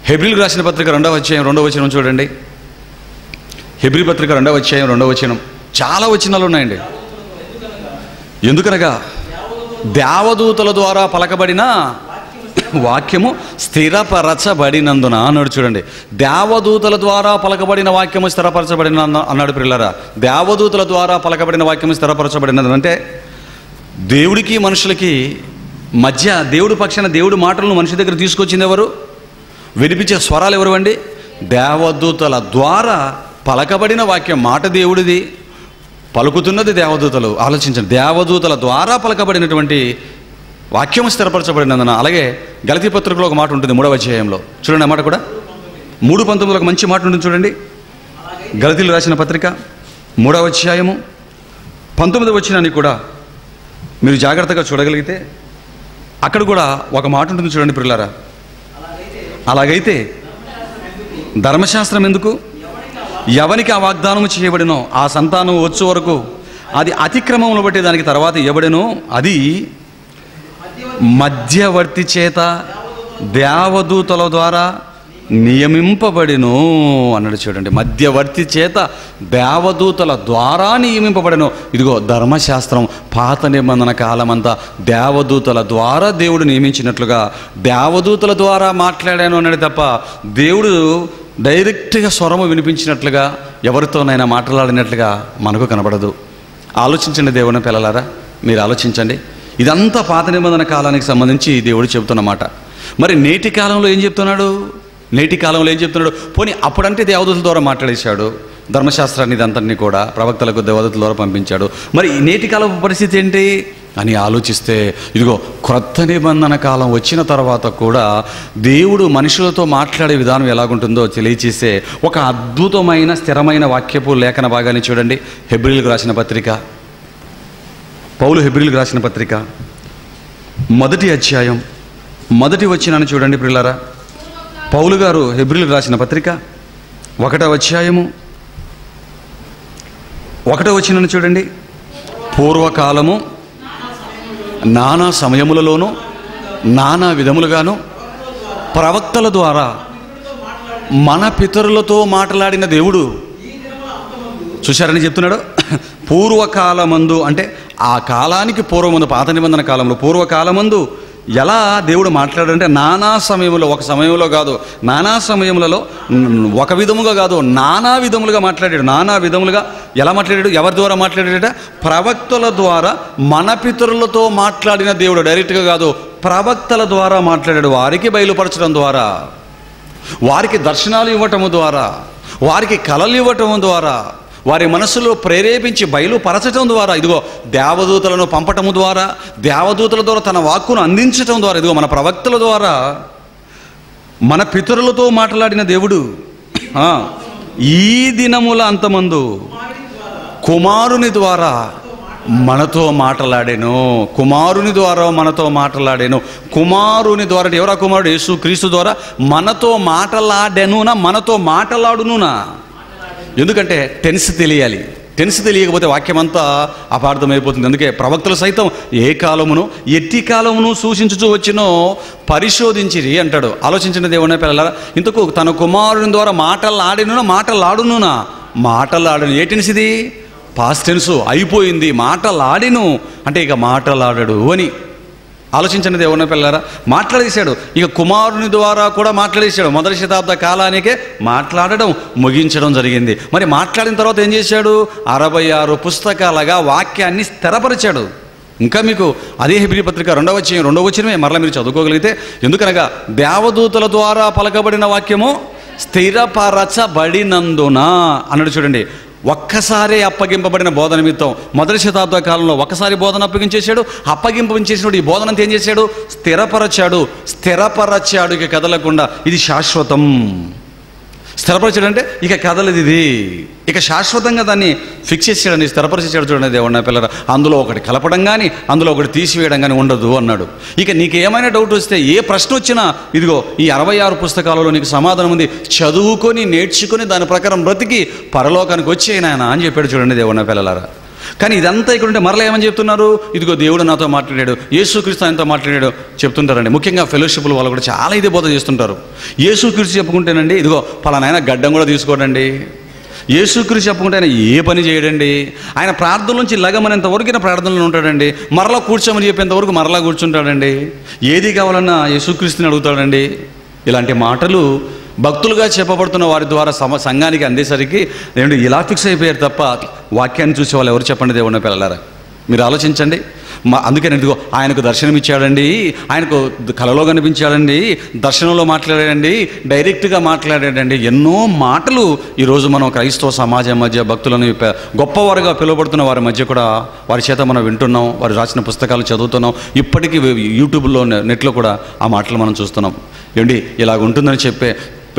హెబ్రీలకు రాసిన పత్రిక 2వ అధ్యాయం 2వ వచనం చూడండి. హెబ్రీ పత్రిక 2వ అధ్యాయం 2వ వచనం. చాలా వచనాలు ఉన్నాయండి. ఎందుకనగా దేవదూతల ద్వారా పలకబడిన వాక్యము స్థిరపరచబడినందున అన్నాడు చూడండి. దేవదూతల ద్వారా పలకబడిన వాక్యము స్థిరపరచబడిన అన్నాడు పిల్లరా. దేవదూతల ద్వారా పలకబడిన వాక్యము స్థిరపరచబడినది అంటే దేవుడికి మనుషులకి మధ్య దేవుడి పక్షాన దేవుడి మాటలను మనిషి దగ్గర తీసుకొచ్చింది ఎవరు? వినిపించే స్వరాలు ఎవరు అండి? దేవదూతల ద్వారా పలకబడిన వాక్యం, మాట దేవుడిది, పలుకుతున్నది దేవదూతలు. ఆలోచించండి, దేవదూతల ద్వారా పలకబడినటువంటి వాక్యం స్థిరపరచబడినందున. అలాగే గలతీ పత్రికలో ఒక మాట ఉంటుంది 3వ అధ్యాయంలో, చూడండి ఆ మాట కూడా 3:19 ఒక మంచి మాట ఉంటుంది చూడండి. గలతీలు రాసిన పత్రిక 3వ అధ్యాయము 19వ వచనాన్ని కూడా మీరు జాగ్రత్తగా చూడగలిగితే అక్కడ కూడా ఒక మాట ఉంటుంది చూడండి ప్రియులారా. అలాగైతే ధర్మశాస్త్రం ఎందుకు? ఎవనికి ఆ వాగ్దానము చేయబడినో ఆ సంతానం వచ్చే వరకు అది అతిక్రమమును బట్టి దానికి తర్వాత ఇవ్వబడెనో అది మధ్యవర్తి చేత దేవదూతల ద్వారా నియమింపబడిను అన్నాడు. చూడండి, మధ్యవర్తి చేత దేవదూతల ద్వారా నియమింపబడను. ఇదిగో ధర్మశాస్త్రం పాత నిబంధన కాలమంతా దేవదూతల ద్వారా దేవుడు నియమించినట్లుగా దేవదూతల ద్వారా మాట్లాడాను అన్నాడు తప్ప దేవుడు డైరెక్ట్గా స్వరము వినిపించినట్లుగా ఎవరితోనైనా మాట్లాడినట్లుగా మనకు కనబడదు. ఆలోచించండి దేవుని పిల్లలారా, మీరు ఆలోచించండి. ఇదంతా పాత నిబంధన కాలానికి సంబంధించి దేవుడు చెబుతున్నమాట. మరి నేటి కాలంలో ఏం చెప్తున్నాడు? పోనీ అప్పుడంటే దేవదూతల ద్వారా మాట్లాడేశాడు, ధర్మశాస్త్రాన్ని ఇదంతటినీ కూడా ప్రవక్తలకు దేవదూతల ద్వారా పంపించాడు. మరి నేటి కాలపు పరిస్థితి ఏంటి అని ఆలోచిస్తే, ఇదిగో క్రొత్త నిబంధన కాలం వచ్చిన తర్వాత కూడా దేవుడు మనుషులతో మాట్లాడే విధానం ఎలాగుంటుందో తెలియచేసే ఒక అద్భుతమైన స్థిరమైన వాక్యపు లేఖన భాగాన్ని చూడండి. హెబ్రీలకు రాసిన పత్రిక, పౌలు హెబ్రీలకు రాసిన పత్రిక 1వ అధ్యాయం 1వ వచనాన్ని చూడండి ప్రియులారా. పౌలు గారు హెబ్రీలకు రాసిన పత్రిక 1వ అధ్యాయము 1వ వచనాన్ని చూడండి. పూర్వకాలము నానా సమయములలోనూ నానా విధములుగాను ప్రవక్తల ద్వారా మన పితరులతో మాట్లాడిన దేవుడు. చూశారని చెప్తున్నాడు. పూర్వకాలమందు అంటే ఆ కాలానికి పూర్వమందు, పాత నిబంధన కాలంలో పూర్వకాలమందు ఎలా దేవుడు మాట్లాడాడంటే నానా సమయంలో, ఒక సమయంలో కాదు, నానా సమయములలో ఒక విధముగా కాదు, నానా విధములుగా మాట్లాడాడు. నానా విధములుగా ఎలా మాట్లాడాడు? ఎవరి ద్వారా మాట్లాడాడట? ప్రవక్తల ద్వారా మన పితరులతో మాట్లాడిన దేవుడు. డైరెక్ట్గా కాదు, ప్రవక్తల ద్వారా మాట్లాడాడు. వారికి బయలుపరచడం ద్వారా, వారికి దర్శనాలు ఇవ్వటము ద్వారా, వారికి కలలు ఇవ్వటము ద్వారా, వారి మనసులో ప్రేరేపించి బయలుపరచటం ద్వారా, ఇదిగో దేవదూతలను పంపటము ద్వారా, దేవదూతల ద్వారా తన వాక్కును అందించటం ద్వారా, ఇదిగో మన ప్రవక్తల ద్వారా మన పితరులతో మాట్లాడిన దేవుడు ఈ దినముల అంతమందు కుమారుని ద్వారా మనతో మాట్లాడాను. కుమారుని ద్వారా మనతో మాట్లాడాను. కుమారుని ద్వారా ఎవరా కుమారుడు? యేసు క్రీస్తు ద్వారా మనతో మాట్లాడానునా, మనతో మాట్లాడునునా? ఎందుకంటే టెన్స్ తెలియాలి. టెన్స్ తెలియకపోతే వాక్యం అంతా అపార్థమైపోతుంది. అందుకే ప్రవక్తలు సైతం ఏ కాలమును ఎట్టి కాలమును సూచించుచూ వచ్చినో పరిశోధించిరి అంటాడు. ఆలోచించిన దేవుని పిల్లలారా, ఇంతకు తన కుమారుని ద్వారా మాటలాడినునా, మాటలాడను. ఏ టెన్స్ ఇది? పాస్ట్ టెన్స్ అయిపోయింది. మాటలాడిను అంటే ఇక మాటలాడడు అని. ఆలోచించండి దేవుని పిల్లలారా, మాట్లాడేశాడు. ఇక కుమారుని ద్వారా కూడా మాట్లాడేశాడు. 1వ శతాబ్ద కాలానికే మాట్లాడడం ముగించడం జరిగింది. మరి మాట్లాడిన తర్వాత ఏం చేశాడు? 66 పుస్తకాలుగా వాక్యాన్ని స్థిరపరిచాడు. ఇంకా మీకు అదే హెబ్రీ పత్రిక 2వ అధ్యాయం 2వ వచనమే మరలా మీరు చదువుకోగలిగితే, ఎందుకనగా దేవదూతల ద్వారా పలకబడిన వాక్యము స్థిరపరచబడినందున అన్నాడు. చూడండి, ఒక్కసారి అప్పగింపబడిన బోధన నిమిత్తం 1వ శతాబ్ద కాలంలో ఒక్కసారి బోధన అప్పగించేశాడు. అప్పగింపచేసినప్పుడు ఈ బోధన అంతా ఏం చేశాడు? స్థిరపరచాడు. ఇక కదలకుండా, ఇది శాశ్వతం. స్థిరపరచాడు అంటే ఇక కదలది, ఇది ఇక శాశ్వతంగా దాన్ని ఫిక్స్ చేసాడని స్థిరపరిచాడు. చూడండి దేవుడు నా పిల్లరా, అందులో ఒకటి కలపడం కానీ అందులో ఒకటి తీసివేయడం కానీ ఉండదు అన్నాడు. ఇక నీకు ఏమైనా డౌట్ వస్తే, ఏ ప్రశ్న వచ్చినా, ఇదిగో ఈ 66 పుస్తకాలలో నీకు సమాధానం ఉంది. చదువుకొని నేర్చుకొని దాని ప్రకారం బ్రతికి పరలోకానికి వచ్చేయన అని చెప్పాడు. చూడండి దేవుడు నా పిల్లలారా. కానీ ఇదంతా ఇక్కడ ఉంటే మరలా ఏమని చెప్తున్నారు? ఇదిగో దేవుడు నాతో మాట్లాడాడు, యేసుక్రీస్తు ఆయనతో మాట్లాడాడు చెప్తుంటారండి. ముఖ్యంగా ఫెలోషిప్ల వాళ్ళు కూడా చాలా ఇదే బోధ చేస్తుంటారు. యేసుక్రీస్తు చెప్పుకుంటేనండి, ఇదిగో పలానాయన గడ్డం కూడా తీసుకోడండి. యేసుక్రీస్తు చెప్పుకుంటే ఆయన ఏ పని చేయడండి. ఆయన ప్రార్థన నుంచి లగమనేంత వరకు ఆయన ప్రార్థనలో ఉంటాడండి. మరలా కూర్చోమని చెప్పేంత వరకు మరలా కూర్చుంటాడండి. ఏది కావాలన్నా యేసుక్రీస్తుని అడుగుతాడండి. ఇలాంటి మాటలు భక్తులుగా చెప్పబడుతున్న వారి ద్వారా సంఘానికి అందేసరికి ఇలా ఫిక్స్ అయిపోయారు తప్ప వాక్యాన్ని చూసే వాళ్ళు ఎవరు చెప్పండి దేవుని పిల్లలారా. మీరు ఆలోచించండి. అందుకని ఇదిగో ఆయనకు దర్శనం ఇచ్చాడండి, ఆయనకు కలలో కనిపించాడండి, దర్శనంలో మాట్లాడాడండి, డైరెక్ట్గా మాట్లాడాడండి. ఎన్నో మాటలు ఈరోజు మనం క్రైస్తవ సమాజం మధ్య భక్తులను గొప్పవారుగా పిలువబడుతున్న వారి మధ్య కూడా వారి చేత మనం వింటున్నాం, వారు రాసిన పుస్తకాలు చదువుతున్నాం. ఇప్పటికీ యూట్యూబ్లో నెట్లో కూడా ఆ మాటలు మనం చూస్తున్నాం. ఏమండి ఇలాగ ఉంటుందని చెప్పే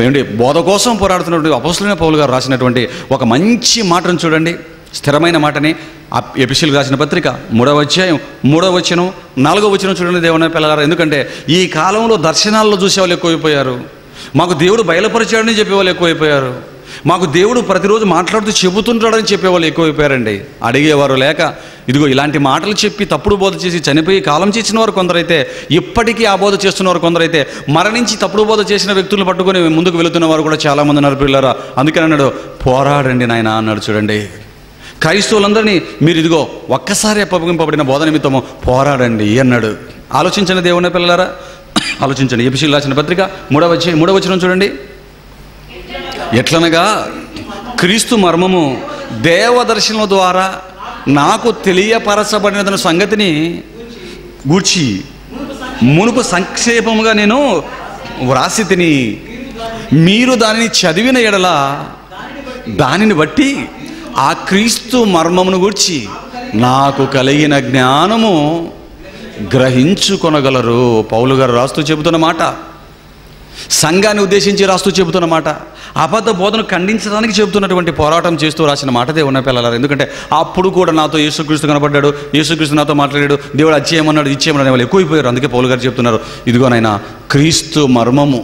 ఏమండి బోధ కోసం పోరాడుతున్నటువంటి అపోస్తలుడైన పౌలు గారు రాసినటువంటి ఒక మంచి మాటను చూడండి, స్థిరమైన మాటని. ఎఫెసీయులకు రాసిన పత్రిక 3వ అధ్యాయం 3వ వచనం 4వ వచనం చూడండి దేవుని పిల్లలారా. ఎందుకంటే ఈ కాలంలో దర్శనాల్లో చూసేవాళ్ళు ఎక్కువైపోయారు, మాకు దేవుడు బయలుపరిచాడని చెప్పేవాళ్ళు ఎక్కువైపోయారు, మాకు దేవుడు ప్రతిరోజు మాట్లాడుతూ చెబుతుంటాడని చెప్పేవాళ్ళు ఎక్కువైపోయారండి. అడిగేవారు లేక ఇదిగో ఇలాంటి మాటలు చెప్పి తప్పుడు బోధ చేసి చనిపోయి కాలం చేసిన వారు కొందరైతే, ఇప్పటికీ ఆ బోధ చేస్తున్నవారు కొందరైతే, మరణించి తప్పుడు బోధ చేసిన వ్యక్తులను పట్టుకొని ముందుకు వెళుతున్న వారు కూడా చాలామంది ఉన్నారు పిల్లరా. అందుకని అన్నాడు పోరాడండి నాయన అన్నాడు. చూడండి క్రైస్తవులందరినీ మీరు ఇదిగో ఒక్కసారి అప్పగింపబడిన బోధ నిమిత్తము పోరాడండి అన్నాడు. ఆలోచించండి దేవుని పిల్లలారా, ఆలోచించండి. ఎఫెసీయులకు రాసిన పత్రిక 3వ వచనం చూడండి. ఎట్లనగా క్రీస్తు మర్మము దేవదర్శనం ద్వారా నాకు తెలియపరచబడిన సంగతిని గూర్చి మునుపు సంక్షేపముగా నేను వ్రాసి తిని, మీరు దానిని చదివిన ఎడల దానిని బట్టి ఆ క్రీస్తు మర్మమును గూర్చి నాకు కలిగిన జ్ఞానము గ్రహించుకొనగలరు. పౌలు గారు రాస్తూ చెబుతున్న మాట, సంఘాన్ని ఉద్దేశించి రాస్తూ చెబుతున్న మాట, అబద్ధ బోధను ఖండించడానికి చెబుతున్నటువంటి పోరాటం చేస్తూ రాసిన మాట దేవుని పిల్లలారా. ఎందుకంటే అప్పుడు కూడా నాతో యేసుక్రీస్తు కనపడ్డాడు, యేసుక్రీస్తు నాతో మాట్లాడాడు, దేవుడు అది చేయమన్నాడు ఇది చేయమన్నాడు వాళ్ళు ఎక్కువైపోయారు. అందుకే పౌలు గారు చెప్తున్నారు ఇదిగోనైనా క్రీస్తు మర్మము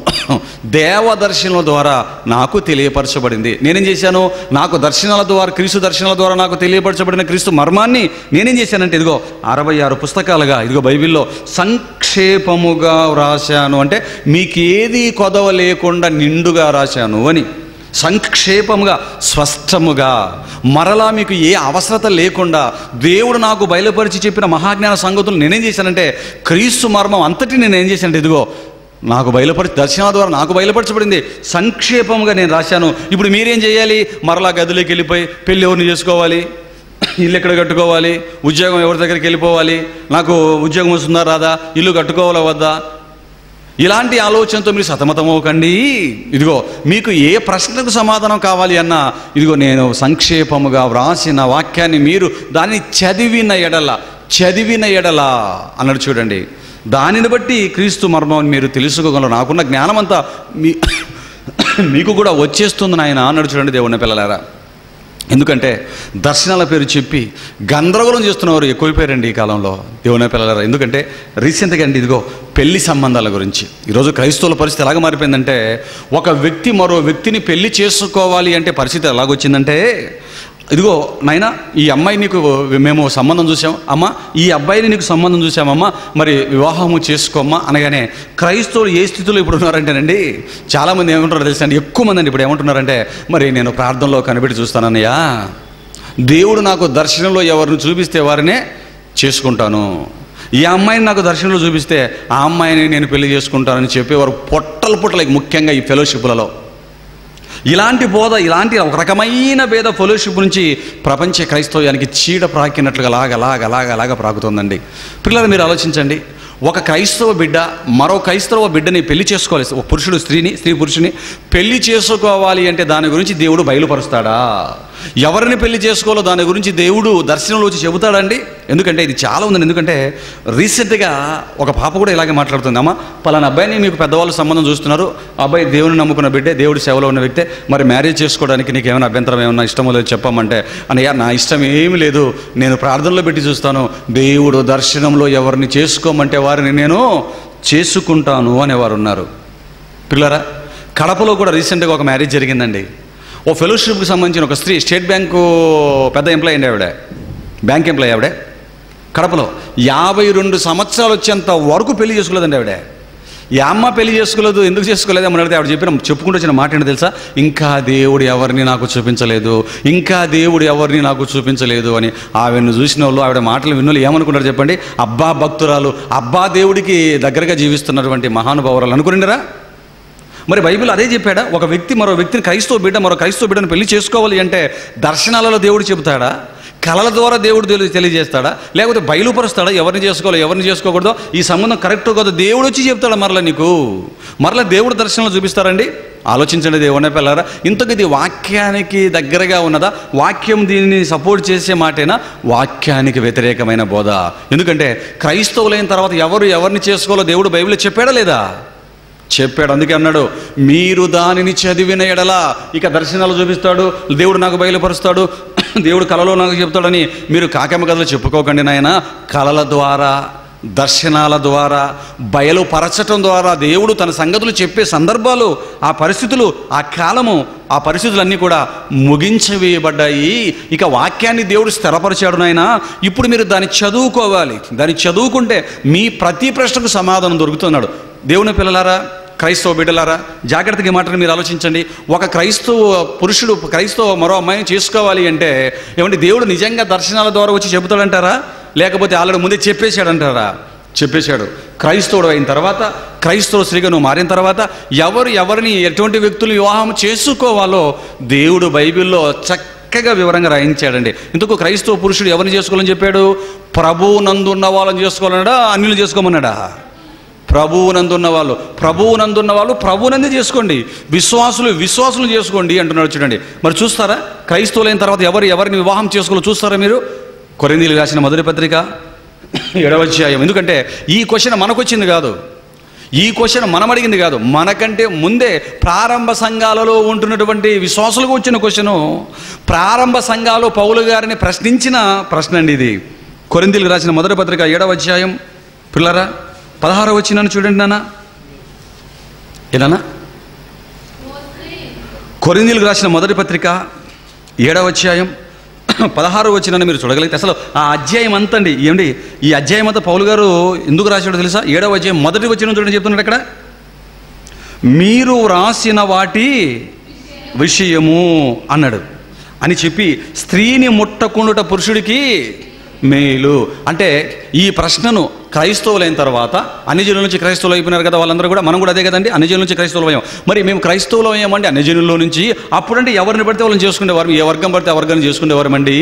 దేవదర్శనం ద్వారా నాకు తెలియపరచబడింది. నేనేం చేశాను? నాకు దర్శనాల ద్వారా, క్రీస్తు దర్శనాల ద్వారా నాకు తెలియపరచబడిన క్రీస్తు మర్మాన్ని నేనేం చేశానంటే ఇదిగో 66 పుస్తకాలుగా ఇదిగో బైబిల్లో సంక్షేపముగా రాశాను. అంటే మీకేది కొదవ లేకుండా నిండుగా రాశాను అని, సంక్షేపముగా స్పష్టముగా, మరలా మీకు ఏ అవసరత లేకుండా దేవుడు నాకు బయలుపరిచి చెప్పిన మహాజ్ఞాన సంగతులు నేనేం చేశానంటే క్రీస్తు మర్మం అంతటి నేనేం చేశానంటే ఇదిగో నాకు దర్శనాల ద్వారా నాకు బయలుపరచబడింది, సంక్షేపంగా నేను రాశాను. ఇప్పుడు మీరేం చేయాలి? మరలా గదిలోకి వెళ్ళిపోయి పెళ్ళి ఎవరిని చేసుకోవాలి, ఇల్లు ఎక్కడ కట్టుకోవాలి, ఉద్యోగం ఎవరి దగ్గరికి వెళ్ళిపోవాలి, నాకు ఉద్యోగం వస్తుందా రాదా, ఇల్లు కట్టుకోవాలా వద్దా, ఇలాంటి ఆలోచనతో మీరు సతమతమవ్వకండి. ఇదిగో మీకు ఏ ప్రశ్నకు సమాధానం కావాలి అన్నా ఇదిగో నేను సంక్షేపముగా వ్రాసిన వాక్యాన్ని మీరు దాన్ని చదివిన ఎడల అన్నాడు. చూడండి దానిని బట్టి క్రీస్తు మర్మం మీరు తెలుసుకోగలరు, నాకున్న జ్ఞానం అంతా మీకు కూడా వచ్చేస్తుంది నాయన అన్నాడు. చూడండి దేవుని పిల్లలారా, ఎందుకంటే దర్శనాల పేరు చెప్పి గందరగోళం చేస్తున్నవారు ఎక్కువైపోయారండి ఈ కాలంలో దేవుని పిల్లలారా. ఎందుకంటే రీసెంట్గా అండి ఇదిగో పెళ్లి సంబంధాల గురించి ఈరోజు క్రైస్తవుల పరిస్థితి ఎలాగ మారిపోయిందంటే, ఒక వ్యక్తి మరో వ్యక్తిని పెళ్లి చేసుకోవాలి అంటే పరిస్థితి ఎలాగొచ్చిందంటే, ఇదిగో నాయన ఈ అమ్మాయి నీకు మేము సంబంధం చూసాం అమ్మ, ఈ అబ్బాయిని నీకు సంబంధం చూసామమ్మా, మరి వివాహము చేసుకోమ్మా అనగానే క్రైస్తవులు ఏ స్థితిలో ఇప్పుడు ఉన్నారంటేనండి, చాలామంది ఏమంటారో తెలుసా అండి, ఎక్కువ మంది అండి ఇప్పుడు ఏమంటున్నారంటే, మరి నేను ప్రార్థనలో కనిపెట్టి చూస్తానన్నయ్యా, దేవుడు నాకు దర్శనంలో ఎవరిని చూపిస్తే వారినే చేసుకుంటాను, ఈ అమ్మాయిని నాకు దర్శనంలో చూపిస్తే ఆ అమ్మాయిని నేను పెళ్లి చేసుకుంటానని చెప్పేవారు పొట్టలు ముఖ్యంగా ఈ ఫెలోషిప్లలో. ఇలాంటి బోధ, ఇలాంటి ఒక రకమైన భేద ఫెలోషిప్ నుంచి ప్రపంచ క్రైస్తవ్యానికి చీడ ప్రాకినట్లుగా అలాగ ప్రాకుతుందండి. పిల్లలు మీరు ఆలోచించండి, ఒక క్రైస్తవ బిడ్డ మరో క్రైస్తవ బిడ్డని పెళ్లి చేసుకోవాలి, ఒక పురుషుడు స్త్రీ పురుషుని పెళ్లి చేసుకోవాలి అంటే దాని గురించి దేవుడు బయలుపరుస్తాడా? ఎవరిని పెళ్లి చేసుకోవాలో దాని గురించి దేవుడు దర్శనంలో వచ్చి చెబుతాడండి? ఎందుకంటే ఇది చాలా ఉందండి. ఎందుకంటే రీసెంట్గా ఒక పాప కూడా ఇలాగే మాట్లాడుతుంది, అమ్మ పలానా అబ్బాయిని మీకు పెద్దవాళ్ళు సంబంధం చూస్తున్నారు, అబ్బాయి దేవుని నమ్ముకున్న బిడ్డే, దేవుడి సేవలో ఉన్న వ్యక్తే, మరి మ్యారేజ్ చేసుకోవడానికి నీకు ఏమైనా అభ్యంతరం ఏమన్నా ఇష్టమో లేదో చెప్పమంటే, అన్నయ్య నా ఇష్టం ఏమి లేదు, నేను ప్రార్థనలో పెట్టి చూస్తాను, దేవుడు దర్శనంలో ఎవరిని చేసుకోమంటే వారిని నేను చేసుకుంటాను అనేవారు ఉన్నారు. పిల్లరా కడపలో కూడా రీసెంట్గా ఒక మ్యారేజ్ జరిగిందండి. ఓ ఫెలోషిప్కి సంబంధించిన ఒక స్త్రీ, స్టేట్ బ్యాంకు పెద్ద ఎంప్లాయీ అండి ఆవిడ, బ్యాంక్ ఎంప్లాయీ ఆవిడ, కడపలో 52 సంవత్సరాలు వచ్చేంత వరకు పెళ్లి చేసుకోలేదండి ఆవిడ. ఈ అమ్మ పెళ్లి చేసుకోలేదు, ఎందుకు చేసుకోలేదు అని అడిగితే ఆవిడ చెప్పుకుంటూ వచ్చిన మాట ఏంటో తెలుసా? ఇంకా దేవుడు ఎవరిని నాకు చూపించలేదు అని. ఆవిడను చూసిన వాళ్ళు, ఆవిడ మాటలు విన్నోళ్ళు ఏమనుకుంటారు చెప్పండి? అబ్బా భక్తురాలు, అబ్బా దేవుడికి దగ్గరగా జీవిస్తున్నటువంటి మహానుభావురాలు అనుకునిరా? మరి బైబిల్ అదే చెప్పాడా? ఒక వ్యక్తి మరో వ్యక్తిని, క్రైస్తవ బిడ్డ మరో క్రైస్తవ బిడ్డను పెళ్లి చేసుకోవాలి అంటే దర్శనాలలో దేవుడు చెబుతాడా? కళల ద్వారా దేవుడు తెలియజేస్తాడా, లేకపోతే బయలుపరుస్తాడా ఎవరిని చేసుకోవాలో ఎవరిని చేసుకోకూడదో, ఈ సంబంధం కరెక్ట్ కదా దేవుడు వచ్చి చెప్తాడా మరలా నీకు? మరలా దేవుడు దర్శనంలో చూపిస్తారండి? ఆలోచించండి దేవుని పిల్లరా. ఇంతకు ఇది వాక్యానికి దగ్గరగా ఉన్నదా? వాక్యం దీనిని సపోర్ట్ చేసే మాటేనా? వాక్యానికి వ్యతిరేకమైన బోధ. ఎందుకంటే క్రైస్తవులైన తర్వాత ఎవరిని చేసుకోవాలో దేవుడు బైబిల్లో చెప్పాడా లేదా? చెప్పాడు. అందుకే అన్నాడు, మీరు దానిని చదివిన ఎడల ఇక దర్శనాలు చూపిస్తాడు, దేవుడు నాకు బయలుపరుస్తాడు, దేవుడు కళలో నాకు చెప్తాడని మీరు కాకమ్మ కథలు చెప్పుకోకండి నాయన. కళల ద్వారా, దర్శనాల ద్వారా, బయలుపరచటం ద్వారా దేవుడు తన సంగతులు చెప్పే సందర్భాలు, ఆ పరిస్థితులు, ఆ కాలము, ఆ పరిస్థితులన్నీ కూడా ముగించవేయబడ్డాయి. ఇక వాక్యాన్ని దేవుడు స్థిరపరిచాడు నాయన. ఇప్పుడు మీరు దాన్ని చదువుకోవాలి. దాన్ని చదువుకుంటే మీ ప్రతి ప్రశ్నకు సమాధానం దొరుకుతున్నాడు. దేవుని పిల్లలారా, క్రైస్తవ బిడ్డలారా, జాగ్రత్తగా మాటను మీరు ఆలోచించండి. ఒక క్రైస్తవ పురుషుడు మరో అమ్మాయిని చేసుకోవాలి అంటే ఏమంటే దేవుడు నిజంగా దర్శనాల ద్వారా వచ్చి చెబుతాడంటారా, లేకపోతే ఆల్రెడీ ముందే చెప్పేశాడంటారా? చెప్పేశాడు. క్రైస్తవుడు అయిన తర్వాత, క్రైస్తవ స్త్రీగా నువ్వు మారిన తర్వాత ఎవరిని ఎటువంటి వ్యక్తులు వివాహం చేసుకోవాలో దేవుడు బైబిల్లో చక్కగా వివరంగా రాయించాడండి. ఇందుకు క్రైస్తవ పురుషుడు ఎవరిని చేసుకోవాలని చెప్పాడు? ప్రభువునందున్న వాళ్ళని చేసుకోవాలన్నాడా, అన్యులు చేసుకోమన్నాడా? ప్రభువునందున్న వాళ్ళు ప్రభువునందు చేసుకోండి, విశ్వాసులు చేసుకోండి అంటున్నాడు. చూడండి మరి చూస్తారా, క్రైస్తవులైన తర్వాత ఎవరిని వివాహం చేసుకోవాలో చూస్తారా మీరు? కొరింథీయులకు రాసిన మొదటి పత్రిక 7వ అధ్యాయం. ఎందుకంటే ఈ క్వశ్చన్ మనకు వచ్చింది కాదు, ఈ క్వశ్చన్ మనం అడిగింది కాదు, మనకంటే ముందే ప్రారంభ సంఘాలలో ఉంటున్నటువంటి విశ్వాసులకు వచ్చిన క్వశ్చను. ప్రారంభ సంఘాలు పౌలు గారిని ప్రశ్నించిన ప్రశ్న అండి ఇది. కొరింథీయులకు రాసిన మొదటి పత్రిక 7వ అధ్యాయం పిల్లరా 16వ వచనాన్ని చూడండి నాన్న. ఏనా? కొరింథీయులకు రాసిన మొదటి పత్రిక 7వ అధ్యాయం 16వ వచనాన్ని మీరు చూడగలిగితే అసలు ఆ అధ్యాయం అంతా అండి. ఏమండి ఈ అధ్యాయం అంతా పౌలు గారు ఎందుకు రాశాడో తెలుసా? 7వ అధ్యాయం మొదటి వచనం చూడండి, చెప్తున్నాడు అక్కడ, మీరు వ్రాసిన వాటి విషయము అన్నాడు అని చెప్పి, స్త్రీని ముట్టకుండుట పురుషుడికి మేలు. అంటే ఈ ప్రశ్నను క్రైస్తవులైన తర్వాత అన్యజనుల నుంచి క్రైస్తవులు అయిపోయినారు కదా వాళ్ళందరూ కూడా, మనం కూడా అదే కదండి, అన్యజనుల నుంచి క్రైస్తవులు అయ్యాం. మరి మేము క్రైస్తవులు అయ్యామండి అన్యజనుల్లో నుంచి. అప్పుడంటే ఎవరిని పడితే వాళ్ళని చేసుకునేవారు, ఏ వర్గం పడితే ఆ వర్గాన్ని చేసుకునేవారమండి.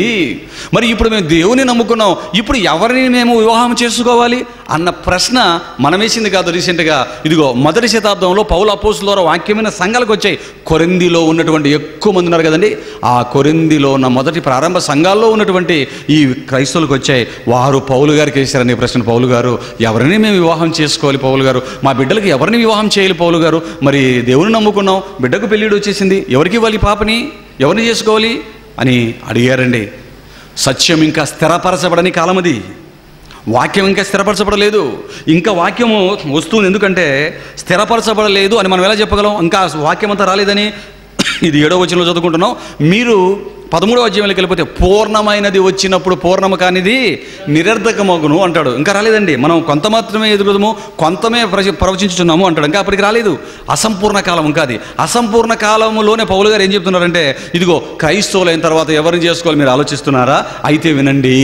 మరి ఇప్పుడు మేము దేవుని నమ్ముకున్నాం, ఇప్పుడు ఎవరిని మేము వివాహం చేసుకోవాలి అన్న ప్రశ్న మనం వేసింది కాదు. రీసెంట్గా ఇదిగో మొదటి శతాబ్దంలో పౌలు అపోస్తుల ద్వారా వాక్యమైన సంఘాలకు వచ్చాయి. కొరింథీలో ఉన్నటువంటి ఎక్కువ మంది ఉన్నారు కదండి, ఆ కొరింథీలో ఉన్న మొదటి ప్రారంభ సంఘాల్లో ఉన్నటువంటి ఈ క్రైస్తవులకు వచ్చాయి. వారు పౌలు గారికి వేశారని ప్రశ్న, పౌలు గారు ఎవరిని మేము వివాహం చేసుకోవాలి పౌలు గారు, మా బిడ్డలకు ఎవరిని వివాహం చేయాలి పౌలు గారు, మరి దేవుని నమ్ముకున్నాం, బిడ్డకు పెళ్ళిడు వచ్చేసింది, ఎవరికి ఇవ్వాలి పాపని, ఎవరిని చేసుకోవాలి అని అడిగారండి. సత్యం ఇంకా స్థిరపరచబడని కాలం అది, వాక్యం ఇంకా స్థిరపరచబడలేదు, ఇంకా వాక్యము వస్తుంది. ఎందుకంటే స్థిరపరచబడలేదు అని మనం ఎలా చెప్పగలం? ఇంకా వాక్యం అంతా రాలేదని. ఇది 7వ వచనంలో చదువుకుంటున్నాం. మీరు 13వ అధ్యాయంలోకి వెళ్ళిపోతే పూర్ణమైనది వచ్చినప్పుడు పూర్ణము కానిది నిరర్ధకమగును అంటాడు. ఇంకా రాలేదండి, మనం కొంత మాత్రమే ఎదుగుదాము, కొంతమే ప్రవచించుతున్నాము అంటాడు. ఇంకా అప్పటికి రాలేదు, అసంపూర్ణ కాలం. ఇంకా అది అసంపూర్ణ కాలంలోనే పౌలు గారు ఏం చెప్తున్నారంటే, ఇదిగో క్రైస్తవులైన తర్వాత ఎవరిని చేసుకోవాలి మీరు ఆలోచిస్తున్నారా? అయితే వినండి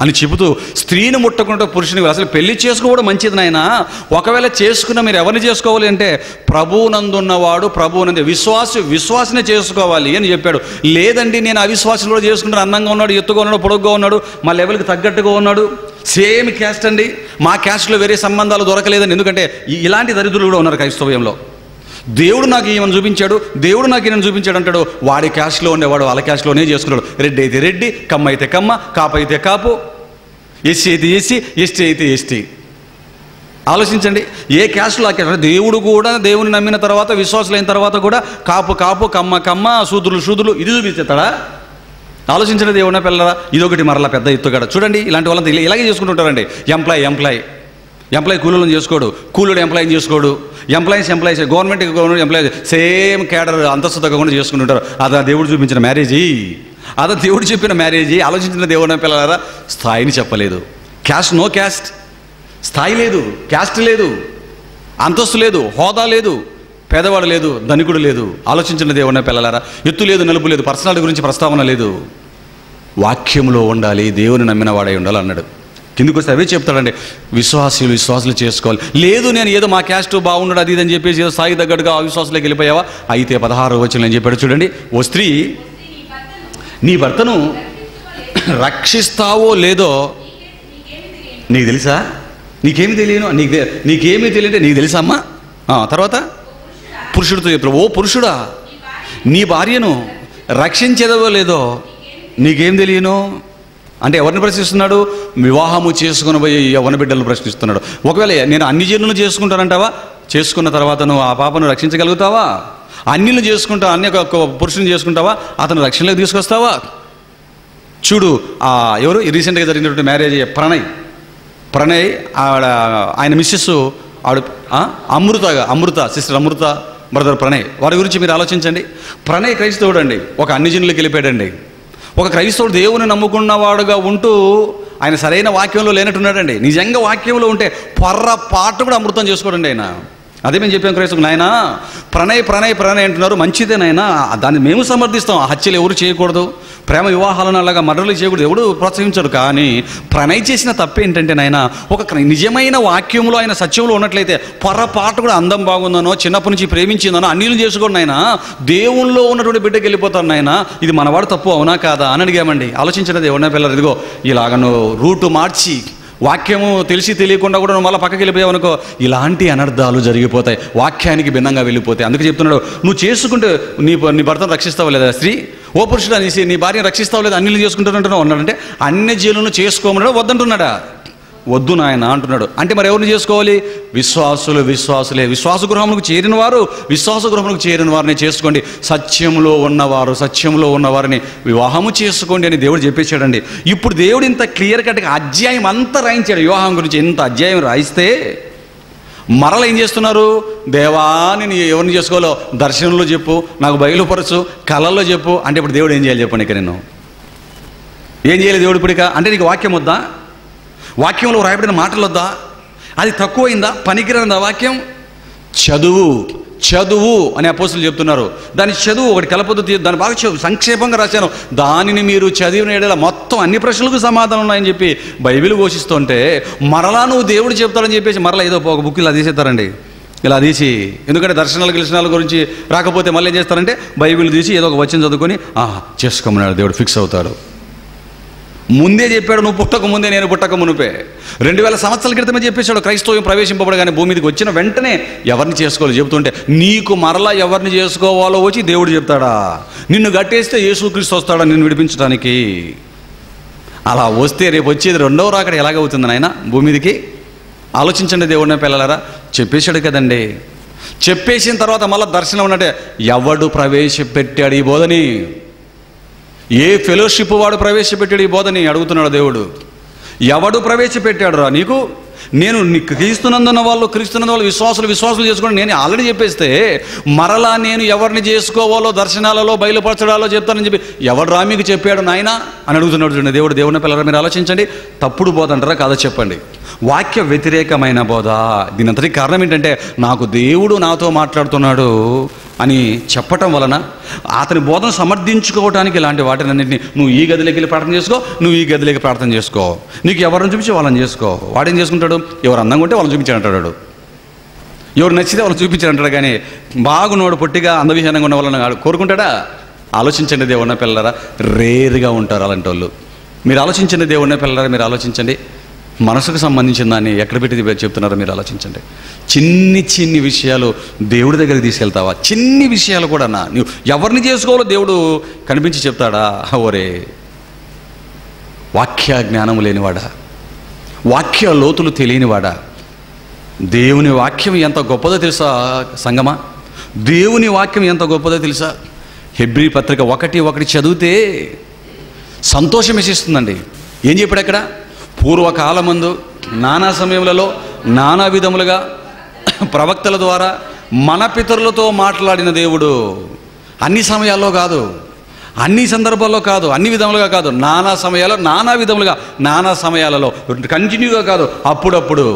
అని చెబుతూ, స్త్రీని ముట్టకుండా పురుషుని అసలు పెళ్లి చేసుకోవడం మంచిది నాయన. ఒకవేళ చేసుకున్న మీరు ఎవరిని చేసుకోవాలి అంటే ప్రభువునందున్నవాడు ప్రభువునందు విశ్వాసనే చేసుకోవాలి అని చెప్పాడు. లేదండి నేను అవిశ్వాసంలో చేసుకుంటాను, అందంగా ఉన్నాడు, ఎత్తుగా ఉన్నాడు, పొడుగ్గా ఉన్నాడు, మా లెవెల్కి తగ్గట్టుగా ఉన్నాడు, సేమ్ క్యాస్ట్ అండి, మా క్యాస్ట్లో వేరే సంబంధాలు దొరకలేదండి. ఎందుకంటే ఇలాంటి దరిద్రులు కూడా ఉన్నారు క్రైస్తవ్యంలో. దేవుడు నాకు ఈమెను చూపించాడు, దేవుడు నాకు ఈయన చూపించాడు అంటాడు. వాడి క్యాస్ట్లో ఉండేవాడు వాళ్ళ క్యాస్ట్లోనే చేసుకున్నాడు. రెడ్డి అయితే రెడ్డి, కమ్మ అయితే కమ్మ, కాపు అయితే కాపు, ఎస్సీ అయితే ఎస్సీ, ఎస్టీ అయితే ఎస్టీ. ఆలోచించండి, ఏ క్యాస్ట్లో ఆ క్యాస్ట్. దేవుడు కూడా దేవుని నమ్మిన తర్వాత విశ్వాసులైన తర్వాత కూడా కాపు కాపు, కమ్మ కమ్మ, శూద్రులు ఇది చూపిస్తాడా? ఆలోచించండి దేవుడిన పిల్లరా. ఇదొకటి మరలా పెద్ద ఎత్తుగడ. చూడండి ఇలాంటి వాళ్ళంతా ఇలాగే చేసుకుంటుంటారండి. ఎంప్లాయీ కూలీలను చేసుకోడు, కూలీడు ఎంప్లాయీని చేసుకోడు, employees government employees same cadre అంతస్తు తగ్గకుండా చేసుకుంటుంటారు. అదా దేవుడు చూపించిన మ్యారేజీ, అదా దేవుడు చెప్పిన మ్యారేజీ. ఆలోచించిన దేవుడు పిల్లలారా, స్థాయిని చెప్పలేదు. నో క్యాస్ట్, స్థాయి లేదు, క్యాస్ట్ లేదు, అంతస్తు లేదు, హోదా లేదు, పేదవాడు లేదు, ధనికుడు లేదు. ఆలోచించిన దేవుడు పిల్లలారా, ఎత్తు లేదు, నలుపు లేదు, పర్సనాలిటీ గురించి ప్రస్తావన లేదు. వాక్యంలో ఉండాలి, దేవుని నమ్మిన వాడై ఉండాలి అన్నాడు. కిందికి వస్తే అవే చెప్తాడండి, విశ్వాసులు చేసుకోవాలి. లేదు నేను ఏదో మా క్యాస్ట్ బాగున్నాడు అది ఇదని చెప్పేసి ఏదో స్థాయి తగ్గట్టుగా అవిశ్వాసులకు వెళ్ళిపోయావా? అయితే 16వ వచనం ఏం చెప్పాడు చూడండి, ఓ స్త్రీ నీ భర్తను రక్షిస్తావో లేదో నీకు తెలుసా? నీకేమి తెలియను, నీకేమీ తెలియంటే నీకు తెలుసా అమ్మా? తర్వాత పురుషుడితో చెప్తాడు, ఓ పురుషుడా, నీ భార్యను రక్షించేదో లేదో నీకేం తెలియను అంటే ఎవరిని ప్రశ్నిస్తున్నాడు? వివాహము చేసుకుని పోయి యవ్వన బిడ్డలను ప్రశ్నిస్తున్నాడు. ఒకవేళ నేను అన్ని జనులను చేసుకుంటానంటావా? చేసుకున్న తర్వాత నువ్వు ఆ పాపను రక్షించగలుగుతావా? అన్నిలు చేసుకుంటా, అన్ని పురుషుని చేసుకుంటావా? అతను రక్షణలోకి తీసుకొస్తావా? చూడు, ఎవరు రీసెంట్గా జరిగినటువంటి మ్యారేజ్ ప్రణయ్ ఆయన మిస్సెస్ ఆవిడ అమృత సిస్టర్ అమృత, బ్రదర్ ప్రణయ్, వాడి గురించి మీరు ఆలోచించండి. ప్రణయ్ క్రైస్తవుడు అండి, ఒక అన్ని జనులకు వెళ్ళిపోయాడండి. ఒక క్రైస్తవుడు దేవుని నమ్ముకున్నవాడుగా ఉంటూ ఆయన సరైన వాక్యంలో లేనట్టున్నాడండి. నిజంగా వాక్యంలో ఉంటే పొర్రపాటు కూడా అమృతం చేసుకోడండి ఆయన. అదే మేము చెప్పాం క్రైస్తవులు, నాయన ప్రణయ్ అంటున్నారు, మంచిదే నాయన, దాన్ని మేము సమర్థిస్తాం. హత్యలు ఎవరు చేయకూడదు, ప్రేమ వివాహాలను అలాగా మర్డర్లు చేయకూడదు, ఎవడు ప్రోత్సహించడు. కానీ ప్రణయ్ చేసిన తప్పు ఏంటంటే నాయన, ఒక నిజమైన వాక్యంలో ఆయన సత్యంలో ఉన్నట్లయితే పొర్రపాటు కూడా అందం బాగుందనో, చిన్నప్పటి నుంచి ప్రేమించిందనో అన్నిలు చేసుకోండి నాయన, దేవుల్లో ఉన్నటువంటి బిడ్డకి వెళ్ళిపోతాను నాయన, ఇది మనవాడు తప్పు అవునా కాదా అని అడిగామండి. ఆలోచించినది ఎవరిన పిల్లలు, ఇదిగో ఇలాగ నువ్వు రూటు మార్చి వాక్యము తెలిసి తెలియకుండా కూడా నువ్వు మళ్ళీ పక్కకి వెళ్ళిపోయావు అనుకో, ఇలాంటి అనర్థాలు జరిగిపోతాయి, వాక్యానికి భిన్నంగా వెళ్ళిపోతాయి. అందుకే చెప్తున్నాడు, నువ్వు చేసుకుంటే నీ భర్తను రక్షిస్తావు లేదా? స్త్రీ, ఓ పురుషుడు నీ భార్యను రక్షిస్తావు లేదా? అన్నిలు చేసుకుంటానంటున్నావు అన్నాడంటే అన్ని జీవులను చేసుకోమన్నాడా వద్దంటున్నాడా? వద్దు నాయన అంటున్నాడు. అంటే మరి ఎవరిని చేసుకోవాలి? విశ్వాసులే. విశ్వాస గృహములకు చేరిన వారిని చేసుకోండి, సత్యంలో ఉన్నవారిని వివాహము చేసుకోండి అని దేవుడు చెప్పేశాడండి. ఇప్పుడు దేవుడు ఇంత క్లియర్ కట్గా అధ్యాయం అంతా రాయించాడు వివాహం గురించి. ఇంత అధ్యాయం రాయిస్తే మరల ఏం చేస్తున్నారు? దేవా నేను ఎవరిని చేసుకోవాలో దర్శనంలో చెప్పు, నాకు బయలుపరచు, కళల్లో చెప్పు అంటే ఇప్పుడు దేవుడు ఏం చేయాలి చెప్పండి? ఇక నేను ఏం చేయాలి దేవుడు ఇప్పుడు? ఇక అంటే నీకు వాక్యం వద్దా? వాక్యంలో రాయబడిన మాటలు వద్దా? అది తక్కువైందా? పనికిరాందా వాక్యం? చదువు అని అపోస్తులు చెప్తున్నారు. దాని చదువు ఒకటి కలపొద్దు, దాని బాగా సంక్షేపంగా రాశాను, దానిని మీరు చదివిన ఏడల మొత్తం అన్ని ప్రశ్నలకు సమాధానం ఉన్నాయని చెప్పి బైబిల్ ఘోషిస్తుంటే మరలా నువ్వు దేవుడు చెప్తాడని చెప్పేసి మరలా ఏదో ఒక బుక్ ఇలా తీసేస్తారండి. ఇలా తీసి, ఎందుకంటే దర్శనాల గురించి రాకపోతే మళ్ళీ ఏం చేస్తారంటే బైబిల్ తీసి ఏదో ఒక వచనం చదువుకొని చేసుకోమన్నాడు దేవుడు, ఫిక్స్ అవుతాడు. ముందే చెప్పాడు, నువ్వు పుట్టక ముందే, నేను పుట్టక మునిపే 2000 సంవత్సరాల క్రితమే చెప్పేశాడు. క్రైస్తవం ప్రవేశింపబడగానే భూమి మీదకి వచ్చిన వెంటనే ఎవరిని చేసుకోవాలో చెబుతుంటే నీకు మరలా ఎవరిని చేసుకోవాలో వచ్చి దేవుడు చెప్తాడా? నిన్ను గట్టేస్తే యేసుక్రీస్తు వస్తాడా నిన్ను విడిపించడానికి? అలా వస్తే రేపు వచ్చేది రెండవ రాకడ ఎలాగవుతుంది నాయన భూమి మీదకి? ఆలోచించండి దేవుడిని పిల్లలారా. చెప్పేశాడు కదండి. చెప్పేసిన తర్వాత మళ్ళీ దర్శనం ఉన్నట్టే, ఎవడు ప్రవేశపెట్టాడు ఈ బోధని? ఏ ఫెలోషిప్ వాడు ప్రవేశపెట్టాడు ఈ బోధని అడుగుతున్నాడు దేవుడు. ఎవడు ప్రవేశపెట్టాడు రా నీకు? నేను క్రీస్తునందున్న వాళ్ళు విశ్వాసులు చేసుకోండి నేను ఆల్రెడీ చెప్పేస్తే మరలా నేను ఎవరిని చేసుకోవాలో దర్శనాలలో బయలుపరచడాలో చెప్తానని చెప్పి ఎవడు రా మీకు చెప్పాడు నాయన అని అడుగుతున్నాడు చూడండి దేవుడు. దేవుని పిల్లలు మీరు ఆలోచించండి, తప్పుడు బోధ అంటారా కాదా చెప్పండి? వాక్య వ్యతిరేకమైన బోధ. దీని అంతటికి కారణం ఏంటంటే నాకు దేవుడు నాతో మాట్లాడుతున్నాడు అని చెప్పటం వలన అతని బోధన సమర్థించుకోవడానికి ఇలాంటి వాటినన్నింటినీ నువ్వు ఈ గదిలోకి వెళ్ళి ప్రార్థన చేసుకో, నువ్వు ఈ గదిలోకి ప్రార్థన చేసుకో, నీకు ఎవరిని చూపించి వాళ్ళని చేసుకో. వాడేం చేసుకుంటాడు? ఎవరు అందంగా ఉంటే వాళ్ళని చూపించాడు అంటాడు, ఎవరు నచ్చితే వాళ్ళని చూపించాడు అంటాడు. కానీ బాగున్నోడు పొట్టిగా అందవిహీనంగా ఉన్న వాళ్ళని కోరుకుంటాడా? ఆలోచించండి దేవుడిన పిల్లరా, రేరుగా ఉంటారు అలాంటి వాళ్ళు. మీరు ఆలోచించండి దేవుడిన పిల్లరా, మీరు ఆలోచించండి. మనసుకు సంబంధించిన దాన్ని ఎక్కడ పెట్టి చెప్తున్నారో మీరు ఆలోచించండి. చిన్ని విషయాలు దేవుడి దగ్గరికి తీసుకెళ్తావా? చిన్ని విషయాలు కూడా నువ్వు ఎవరిని చేసుకోవాలో దేవుడు కనిపించి చెప్తాడా? ఓరే వాక్య జ్ఞానం లేనివాడా, వాక్య లోతులు తెలియనివాడా, దేవుని వాక్యం ఎంత గొప్పదో తెలుసా సంగమా? దేవుని వాక్యం ఎంత గొప్పదో తెలుసా? హెబ్రీ పత్రిక 1:1 చదివితే సంతోషం వేసిస్తుందండి. ఏం చెప్పాడు అక్కడ? పూర్వకాలమందు నానా సమయములలో నానా విధములుగా ప్రవక్తల ద్వారా మన పితరులతో మాట్లాడిన దేవుడు. అన్ని సమయాల్లో కాదు, అన్ని సందర్భాల్లో కాదు, అన్ని విధములుగా కాదు, నానా సమయాల్లో నానా విధములుగా, నానా సమయాలలో కంటిన్యూగా కాదు, అప్పుడప్పుడు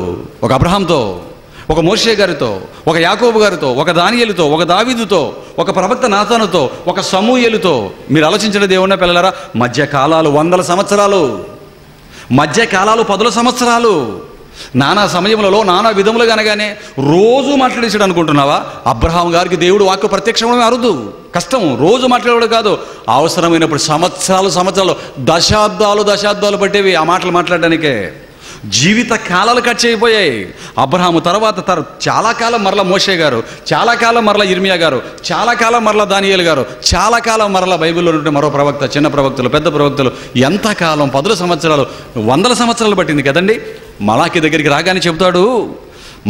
ఒక అబ్రహాంతో, ఒక మోషే గారితో, ఒక యాకోబు గారితో, ఒక దానియేలుతో, ఒక దావీదుతో, ఒక ప్రవక్త నాతానుతో, ఒక సమూయేలుతో. మీరు ఆలోచించండి దేవుని పిల్లలారా, మధ్యకాలాలు 100 సంవత్సరాలు, మధ్యకాలాలు 10 సంవత్సరాలు, నానా సమయములలో నానా విధములుగా అనగానే రోజు మాట్లాడేసాడు అనుకుంటున్నావా? అబ్రహాం గారికి దేవుడు వాక్కు ప్రత్యక్షమే అరుదు, కష్టం. రోజు మాట్లాడేవాడు కాదు, అవసరమైనప్పుడు సంవత్సరాలు దశాబ్దాలు పట్టేవి ఆ మాటలు మాట్లాడడానికే. జీవిత కాలాలు కట్ అయిపోయాయి. అబ్రహాము తర్వాత చాలా కాలం మరలా మోషే గారు, చాలా కాలం మరలా ఇర్మియా గారు, చాలా కాలం మరలా దానియేలు గారు, చాలా కాలం మరలా బైబిల్లో ఉంటే మరో ప్రవక్త, చిన్న ప్రవక్తలు, పెద్ద ప్రవక్తలు, ఎంతకాలం 10 సంవత్సరాలు, 100 సంవత్సరాలు పట్టింది కదండి. మలాకి దగ్గరికి రాగానే చెబుతాడు,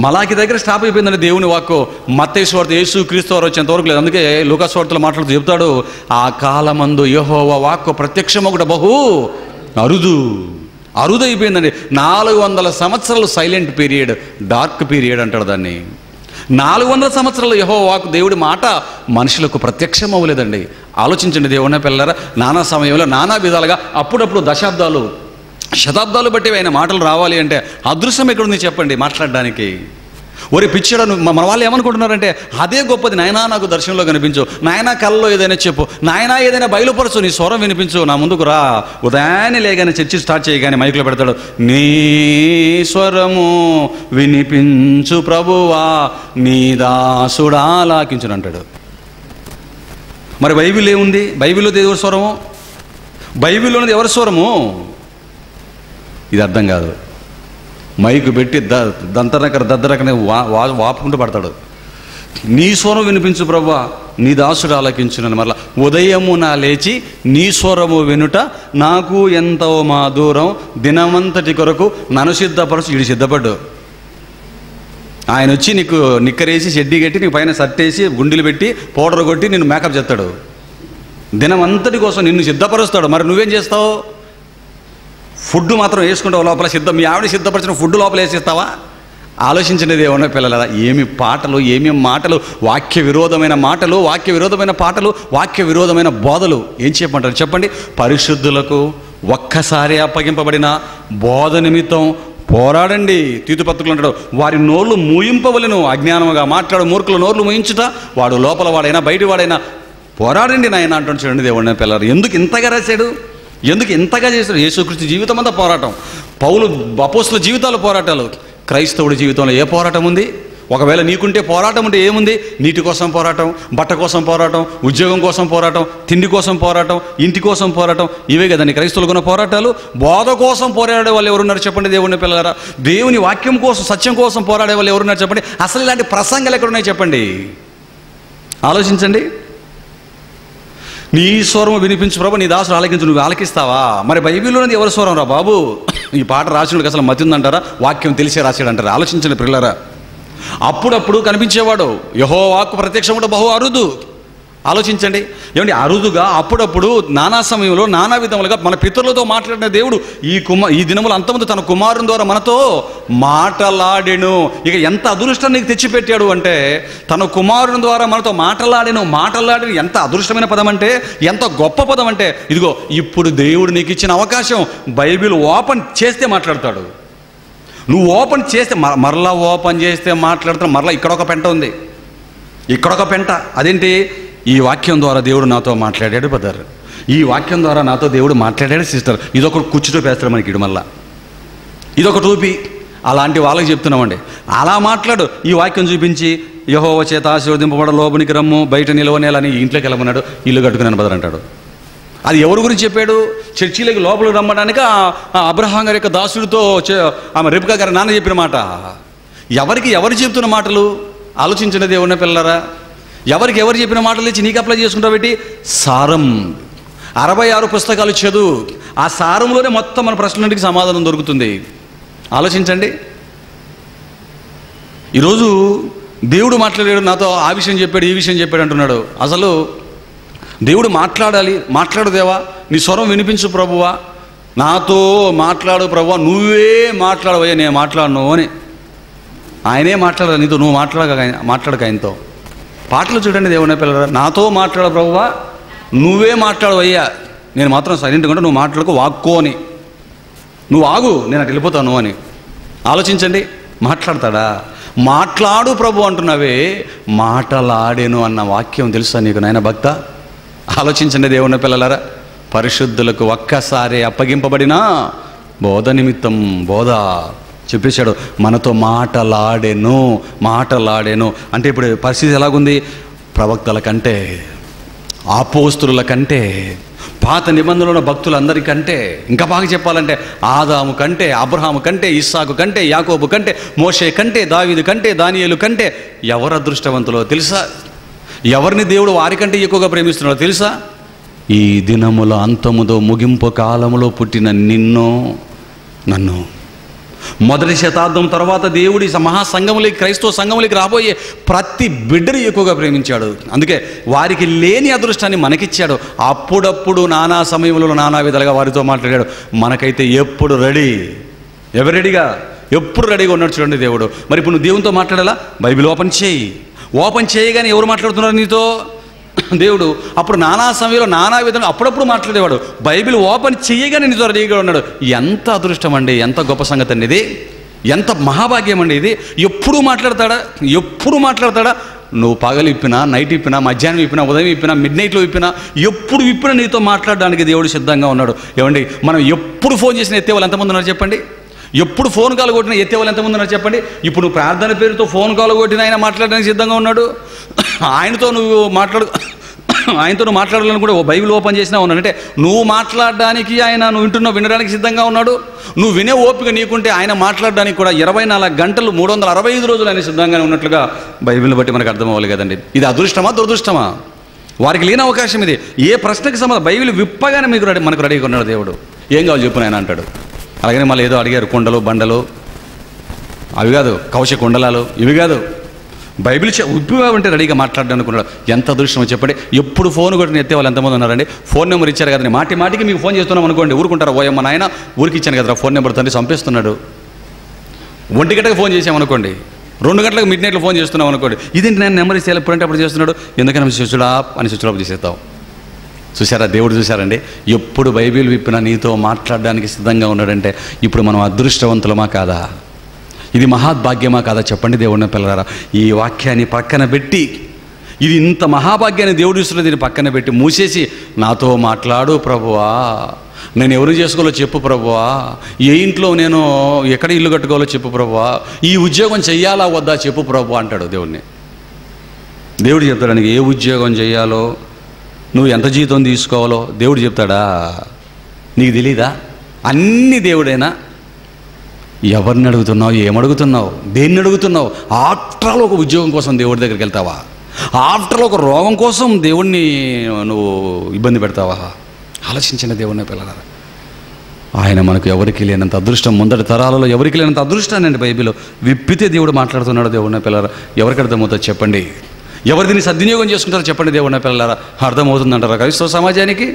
మలాకి దగ్గర స్టాప్ అయిపోయిందండి దేవుని వాక్కు. మత్తయి సువార్త యేసు క్రీస్తు వారు వచ్చేంత వరకు లేదు. అందుకే లూకా సువార్తలో మాట్లాడుతూ చెబుతాడు, ఆ కాలమందు యెహోవా వాక్కు ప్రత్యక్షం ఒకటి బహు అరుదైపోయిందండి. 400 సంవత్సరాలు సైలెంట్ పీరియడ్, డార్క్ పీరియడ్ అంటాడు దాన్ని. 400 సంవత్సరాలు యెహోవా వాక్కు, దేవుడి మాట మనుషులకు ప్రత్యక్షం అవ్వలేదండి. ఆలోచించండి దేవుని పిల్లలారా, నానా సమయంలో నానా విధాలుగా అప్పుడప్పుడు శతాబ్దాలు బట్టి ఆయన మాటలు రావాలి అంటే అదృశ్యం ఎక్కడుంది చెప్పండి మాట్లాడడానికి? ఒరే పిచ్చాడు, మన వాళ్ళు ఏమనుకుంటున్నారంటే అదే గొప్పది. నాయనా నాకు దర్శనంలో కనిపించు, నాయనా కళ్ళలో ఏదైనా చెప్పు, నాయనా ఏదైనా బయలుపరచు, నీ స్వరం వినిపించు, నా ముందుకు రా. ఉదయాన్నే లేగానే చర్చి స్టార్ట్ చేయగానే మైకులో పెడతాడు, నీ స్వరము వినిపించు ప్రభువా, నీ దాసుడా ఆలకించును అంటాడు. మరి బైబిల్ ఏముంది? బైబిల్లో దేవుడి స్వరము, బైబిల్లో ఉన్నది ఎవరి స్వరము? ఇది అర్థం కాదు. మైకు పెట్టి దద్దరకనే వాపుకుంటూ పడతాడు. నీ స్వరం వినిపించు ప్రభువా, నీ దాసుడు ఆలకించునని. మరలా ఉదయము నా లేచి నీ స్వరము వినుట నాకు ఎంతో మా దూరం, దినమంతటి కొరకు నన్ను సిద్ధపరచు. వీడు సిద్ధపడ్డు. ఆయన వచ్చి నీకు నిక్కరేసి షెడ్డీ కట్టి నీకు పైన సట్టేసి గుండెలు పెట్టి పౌడర్ కొట్టి నిన్ను మేకప్ చేస్తాడు. దినమంతటి కోసం నిన్ను సిద్ధపరుస్తాడు. మరి నువ్వేం చేస్తావు? ఫుడ్ మాత్రం వేసుకుంటావు లోపల, మీ ఆవిడ సిద్ధపరిచిన ఫుడ్ లోపల వేసేస్తావా? ఆలోచించినది ఏమన్నా పిల్లల, ఏమి పాటలు, ఏమి మాటలు, వాక్య విరోధమైన మాటలు, వాక్య విరోధమైన పాటలు, వాక్య విరోధమైన బోధలు. ఏం చెప్పమంటారు చెప్పండి? పరిశుద్ధులకు ఒక్కసారి అప్పగింపబడిన బోధ నిమిత్తం పోరాడండి. తీతుపత్రికలు అంటాడు, వారి నోళ్ళు మూయింపవలను, అజ్ఞానముగా మాట్లాడు మూర్ఖుల నోర్లు మూయించుట, వాడు లోపల వాడైనా బయట వాడైనా పోరాడండి నాయన అంటాడు. చూడండి దేవుడిని పిల్లలు, ఎందుకు ఇంతగా రాశాడు? ఎందుకు ఇంతగా చేశాడు? యేసుక్రీస్తు జీవితం అంతా పోరాటం, పౌలు అపోస్తుల జీవితాలు పోరాటాలు. క్రైస్తవుడి జీవితంలో ఏ పోరాటం ఉంది? ఒకవేళ నీకుంటే పోరాటం ఉంటే ఏముంది? నీటి కోసం పోరాటం, బట్ట కోసం పోరాటం, ఉద్యోగం కోసం పోరాటం, తిండి కోసం పోరాటం, ఇంటి కోసం పోరాటం. ఇవే కదండి క్రైస్తవులకు ఉన్న పోరాటాలు. బోధ కోసం పోరాడే వాళ్ళు ఎవరున్నారు చెప్పండి దేవుని పిల్లలారా? దేవుని వాక్యం కోసం, సత్యం కోసం పోరాడే వాళ్ళు ఎవరున్నారు చెప్పండి? అసలు ఇలాంటి ప్రసంగాలు ఎక్కడున్నాయి చెప్పండి? ఆలోచించండి. నీ స్వరం వినిపించు ప్రభు, నీ దాసుడు ఆలకించు. నువ్వు ఆలకిస్తావా? మరి బైబిల్లోనేది ఎవరి స్వరం రా బాబు? ఈ పాట రాసినోడికి అసలు మతి ఉందంటారా? వాక్యం తెలిసే రాశాడు అంటారా? ఆలోచించండి పిల్లరా. అప్పుడప్పుడు కనిపించేవాడు, యెహోవా వాక్కు ప్రత్యక్షం కూడా బహు అరుదు. ఆలోచించండి. ఏమండి, అరుదుగా అప్పుడప్పుడు నానా సమయంలో నానా విధములుగా మన పితరులతో మాట్లాడిన దేవుడు ఈ దినములు అంతమంది తన కుమారుని ద్వారా మనతో మాటలాడెను. ఇక ఎంత అదృష్టం నీకు తెచ్చిపెట్టాడు అంటే, తన కుమారుని ద్వారా మనతో మాటలాడెను. ఎంత అదృష్టమైన పదం అంటే, ఎంత గొప్ప పదం అంటే, ఇదిగో ఇప్పుడు దేవుడు నీకు ఇచ్చిన అవకాశం. బైబిల్ ఓపెన్ చేస్తే మాట్లాడతాడు. నువ్వు ఓపెన్ చేస్తే మరలా ఓపెన్ చేస్తే మాట్లాడతాడు. మరలా ఇక్కడొక పెంట ఉంది, ఇక్కడొక పెంట. అదేంటి? ఈ వాక్యం ద్వారా దేవుడు నాతో మాట్లాడాడు బ్రదర్, ఈ వాక్యం ద్వారా నాతో దేవుడు మాట్లాడాడు సిస్టర్. ఇదొక కుర్చీ టోపీ వేస్తాడు మనకి ఇటు, మళ్ళా ఇదొక టోపీ. అలాంటి వాళ్ళకి చెప్తున్నామండి, అలా మాట్లాడు. ఈ వాక్యం చూపించి యెహోవా చేత ఆశీర్వదింపబడ లోబనికి రమ్ము, బయట నిలవనేలని ఇంట్లోకి వెళ్ళమన్నాడు, ఇల్లు కట్టుకున్నాను బ్రదర్ అంటాడు. అది ఎవరి గురించి చెప్పాడు? చర్చిలోకి లోపలికి రమ్మడానికి అబ్రహాం గారి యొక్క దాసుడితో ఆమె రెబెకా గారి నాన్న చెప్పిన మాట. ఎవరు చెప్తున్న మాటలు? ఆలోచించిన దేవుని పిల్లరా. ఎవరు చెప్పిన మాటలు ఇచ్చి నీకు అప్లై చేసుకుంటావు పెట్టి? సారం. 66 పుస్తకాలు చదువు, ఆ సారంలోనే మొత్తం మన ప్రశ్నలకి సమాధానం దొరుకుతుంది. ఆలోచించండి. ఈరోజు దేవుడు మాట్లాడాడు నాతో, ఆ విషయం చెప్పాడు, ఈ విషయం చెప్పాడు అంటున్నాడు. అసలు దేవుడు మాట్లాడు దేవా, నీ స్వరం వినిపించు ప్రభువా, నాతో మాట్లాడు ప్రభువా, నువ్వే మాట్లాడవయ్యా, నేను మాట్లాడను అని. ఆయనే మాట్లాడాలి నీతో, నువ్వు మాట్లాడక ఆయనతో. పాటలు చూడండి దేవుని పిల్లరా, నాతో మాట్లాడు ప్రభువా, నువ్వే మాట్లాడవయ్యా, నేను మాత్రం సైలెంట్గా ఉంటే నువ్వు మాట్లాడుకో, వాక్కో అని. నువ్వు ఆగు, నేను అటు వెళ్ళిపోతాను అని. ఆలోచించండి. మాట్లాడతాడా? మాట్లాడు ప్రభు అంటున్నావే, మాటలాడేను అన్న వాక్యం తెలుసా నీకు నాయన భక్త? ఆలోచించండి దేవుని పిల్లలారా. పరిశుద్ధులకు ఒక్కసారి అప్పగింపబడిన బోధ నిమిత్తం, బోధ చెప్పేశాడు, మనతో మాటలాడెను అంటే ఇప్పుడు పరిస్థితి ఎలాగుంది? ప్రవక్తల కంటే, అపోస్తలుల కంటే, పాత నిబంధనలో భక్తులందరికంటే, ఇంకా బాగా చెప్పాలంటే ఆదాము కంటే, అబ్రహాము కంటే, ఇస్సాకు కంటే, యాకోబు కంటే, మోషే కంటే, దావీదు కంటే, దానియేలు కంటే ఎవరు అదృష్టవంతులో తెలుసా? ఎవరిని దేవుడు వారికంటే ఎక్కువగా ప్రేమిస్తున్నాడో తెలుసా? ఈ దినముల అంతముదో ముగింపు కాలములో పుట్టిన నిన్ను నన్ను. మొదటి శతాబ్దం తర్వాత దేవుడి మహాసంఘములకి, క్రైస్తవ సంఘములకి రాబోయే ప్రతి బిడ్డని ఎక్కువగా ప్రేమించాడు. అందుకే వారికి లేని అదృష్టాన్ని మనకిచ్చాడు. అప్పుడప్పుడు నానా సమయంలో నానా విధాలుగా వారితో మాట్లాడాడు. మనకైతే ఎప్పుడు రెడీ, ఎవరు రెడీగా, ఎప్పుడు రెడీగా ఉన్నాడు చూడండి దేవుడు. మరి ఇప్పుడు నువ్వు దేవునితో మాట్లాడాలా? బైబిల్ ఓపెన్ చేయి. ఓపెన్ చేయగానే ఎవరు మాట్లాడుతున్నారు నీతో? దేవుడు. అప్పుడు నానా సమయంలో నానా విధంగా అప్పుడప్పుడు మాట్లాడేవాడు. బైబిల్ ఓపెన్ చేయగానే నీతో రెడీగా ఉన్నాడు. ఎంత అదృష్టం అండి, ఎంత గొప్ప సంగతి అండి ఇది, ఎంత మహాభాగ్యం అండి ఇది. ఎప్పుడు మాట్లాడతాడా? నువ్వు పగలు విప్పినా, నైట్ విప్పినా, మధ్యాహ్నం విప్పినా, ఉదయం విప్పినా, మిడ్ నైట్లో విప్పినా, ఎప్పుడు విప్పినా నీతో మాట్లాడడానికి దేవుడు సిద్ధంగా ఉన్నాడు. ఏమండి, మనం ఎప్పుడు ఫోన్ చేసిన ఎత్తేవాళ్ళు ఎంతమంది ఉన్నారు చెప్పండి? ఎప్పుడు ఫోన్ కాల్ కొట్టినా ఎత్తేవాళ్ళు ఎంతమంది ఉన్నారు చెప్పండి? ఇప్పుడు నువ్వు ప్రార్థన పేరుతో ఫోన్ కాల్ కొట్టిన ఆయన మాట్లాడడానికి సిద్ధంగా ఉన్నాడు. ఆయనతో నువ్వు మాట్లాడాలని కూడా బైబిల్ ఓపెన్ చేసినా ఉన్నాడంటే నువ్వు మాట్లాడడానికి ఆయన, నువ్వు వినడానికి సిద్ధంగా ఉన్నాడు. నువ్వు వినే ఓపిక నీకుంటే ఆయన మాట్లాడడానికి కూడా 24 గంటలు 365 రోజులు ఆయన సిద్ధంగానే ఉన్నట్లుగా బైబిల్ని బట్టి మనకు అర్థం అవ్వాలి కదండి. ఇది అదృష్టమా దురదృష్టమా? వారికి లేని అవకాశం ఇది. ఏ ప్రశ్నకి సంబంధం బైబిల్ విప్పగానే మనకు రెడీగా ఉన్నాడు దేవుడు. ఏం కావాలి చెప్పు నాయన అంటాడు. అలాగనే మళ్ళీ ఏదో అడిగారు, కొండలు బండలు అవి కాదు, కవచ కుండలాలు ఇవి కాదు, బైబిల్ ఉప్పిగా ఉంటే రెడీగా మాట్లాడడానికి ఉన్నాడు. ఎంత అదృష్టం చెప్పండి. ఎప్పుడు ఫోన్ కొట్టిన ఎత్తే వాళ్ళు ఎంతమంది ఉన్నారండి? ఫోన్ నెంబర్ ఇచ్చారు కదండి, మాటికి మీకు ఫోన్ చేస్తున్నాం అనుకోండి, ఊరుకుంటారా? ఓయమ్మ నాయన, ఊరికి ఇచ్చాను కదరా ఫోన్ నెంబర్, తండ్రి చంపేస్తున్నాడు. 1 గంటకు ఫోన్ చేసామనుకోండి, 2 గంటలకు మిడ్ నైట్లో ఫోన్ చేస్తున్నాం అనుకోండి, ఇదేంటి నేను నెంబర్ ఇస్తే ఎప్పుడంటే అప్పుడు చేస్తున్నాడు, ఎందుకని స్విచ్ ఆఫ్ చేసేస్తాం. చూసారా, దేవుడు చూసారండి. ఎప్పుడు బైబిల్ విప్పినా నీతో మాట్లాడడానికి సిద్ధంగా ఉన్నాడంటే ఇప్పుడు మనం అదృష్టవంతులమా కాదా? ఇది మహాభాగ్యమా కాదా చెప్పండి దేవుడిని పిల్లలారా. ఈ వాక్యాన్ని పక్కన పెట్టి, ఇది ఇంత మహాభాగ్యాన్ని దేవుడు ఇస్తున్న దీన్ని పక్కన పెట్టి మూసేసి, నాతో మాట్లాడు ప్రభువా, నేను ఎవరు చేసుకోవాలో చెప్పు ప్రభువా, ఏ ఇంట్లో నేను ఎక్కడ ఇల్లు కట్టుకోవాలో చెప్పు ప్రభువా, ఈ ఉద్యోగం చెయ్యాలా వద్దా చెప్పు ప్రభువా అంటాడు దేవుడిని. దేవుడు చెప్తాడానికి ఏ ఉద్యోగం చేయాలో, నువ్వు ఎంత జీతం తీసుకోవాలో దేవుడు చెప్తాడా? నీకు తెలీదా? అన్నీ దేవుడైనా. ఎవరిని అడుగుతున్నావు, ఏమడుగుతున్నావు, దేన్ని అడుగుతున్నావు? ఆఫ్టర్ ఆల్ ఒక ఉద్యోగం కోసం దేవుడి దగ్గరికి వెళ్తావా? ఆఫ్టర్ ఆల్ ఒక రోగం కోసం దేవుణ్ణి నువ్వు ఇబ్బంది పెడతావా? ఆలోచించిన దేవుడిని పిల్లలారా. ఆయన మనకు ఎవరికి లేనంత అదృష్టం, ముందటి తరాలలో ఎవరికి లేనంత అదృష్టాన్ని అండి బైబిల్లో విప్పితే దేవుడు మాట్లాడుతున్నాడు. దేవుడిని పిల్లలారా, ఎవరికి అర్థమవుతుందో చెప్పండి? ఎవరు దీన్ని సద్వినియోగం చేసుకుంటారో చెప్పండి? దేవుడిని పిల్లలారా, అర్థమవుతుందంటారా క్రైస్తవ సమాజానికి?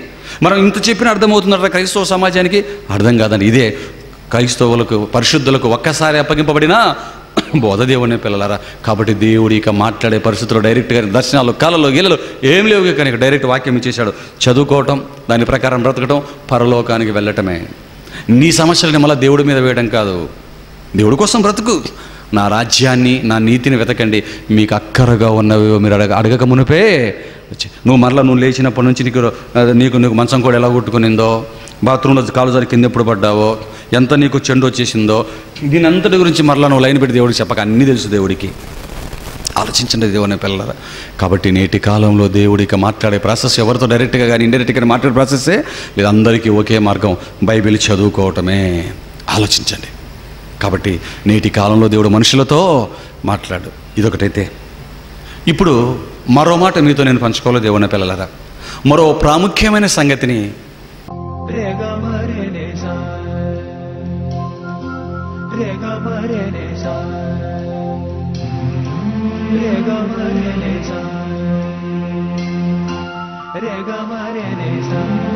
మనం ఇంత చెప్పిన అర్థమవుతుందంటారా క్రైస్తవ సమాజానికి? అర్థం కాదండి. ఇదే క్రైస్తవులకు, పరిశుద్ధులకు ఒక్కసారి అప్పగింపబడిన బోధ దేవుడిని పిల్లలారా. కాబట్టి దేవుడు ఇక మాట్లాడే పరిస్థితుల్లో డైరెక్ట్గా దర్శనాలు, కళలు, గీలలు ఏం లేవు, కానీ డైరెక్ట్ వాక్యం ఇచ్చేశాడు. చదువుకోవటం, దాని ప్రకారం బ్రతకటం, పరలోకానికి వెళ్ళటమే. నీ సమస్యలని మళ్ళీ దేవుడి మీద వేయడం కాదు. దేవుడి కోసం బ్రతుకు. నా రాజ్యాన్ని, నా నీతిని వెతకండి, మీకు అక్కరగా ఉన్నవి మీరు అడగక మునిపే నువ్వు మరలా నువ్వు లేచినప్పటి నుంచి నీకు మంచం కూడా ఎలా కొట్టుకునిందో, బాత్రూంలో కాలు జారి కింద ఎప్పుడు పడ్డావో, ఎంత నీకు చెండు వచ్చేసిందో, దీని అంతటి గురించి మరలా నువ్వు లైన్ పెట్టి దేవుడికి చెప్పక అన్నీ తెలుసు దేవుడికి. ఆలోచించండి దేవుని పిల్లలారా. కాబట్టి నేటి కాలంలో దేవుడికి మాట్లాడే ప్రాసెస్ ఎవరితో డైరెక్ట్గా కానీ ఇండైరెక్ట్గా మాట్లాడే ప్రాసెస్సే లేదు. అందరికీ ఒకే మార్గం, బైబిల్ చదువుకోవటమే. ఆలోచించండి. కాబట్టి నేటి కాలంలో దేవుడు మనుషులతో మాట్లాడు. ఇదొకటైతే, ఇప్పుడు మరో మాట మీతో నేను పంచుకోవాలి దేవుని పిల్లలారా. మరో ప్రాముఖ్యమైన సంగతిని Rega mare nesa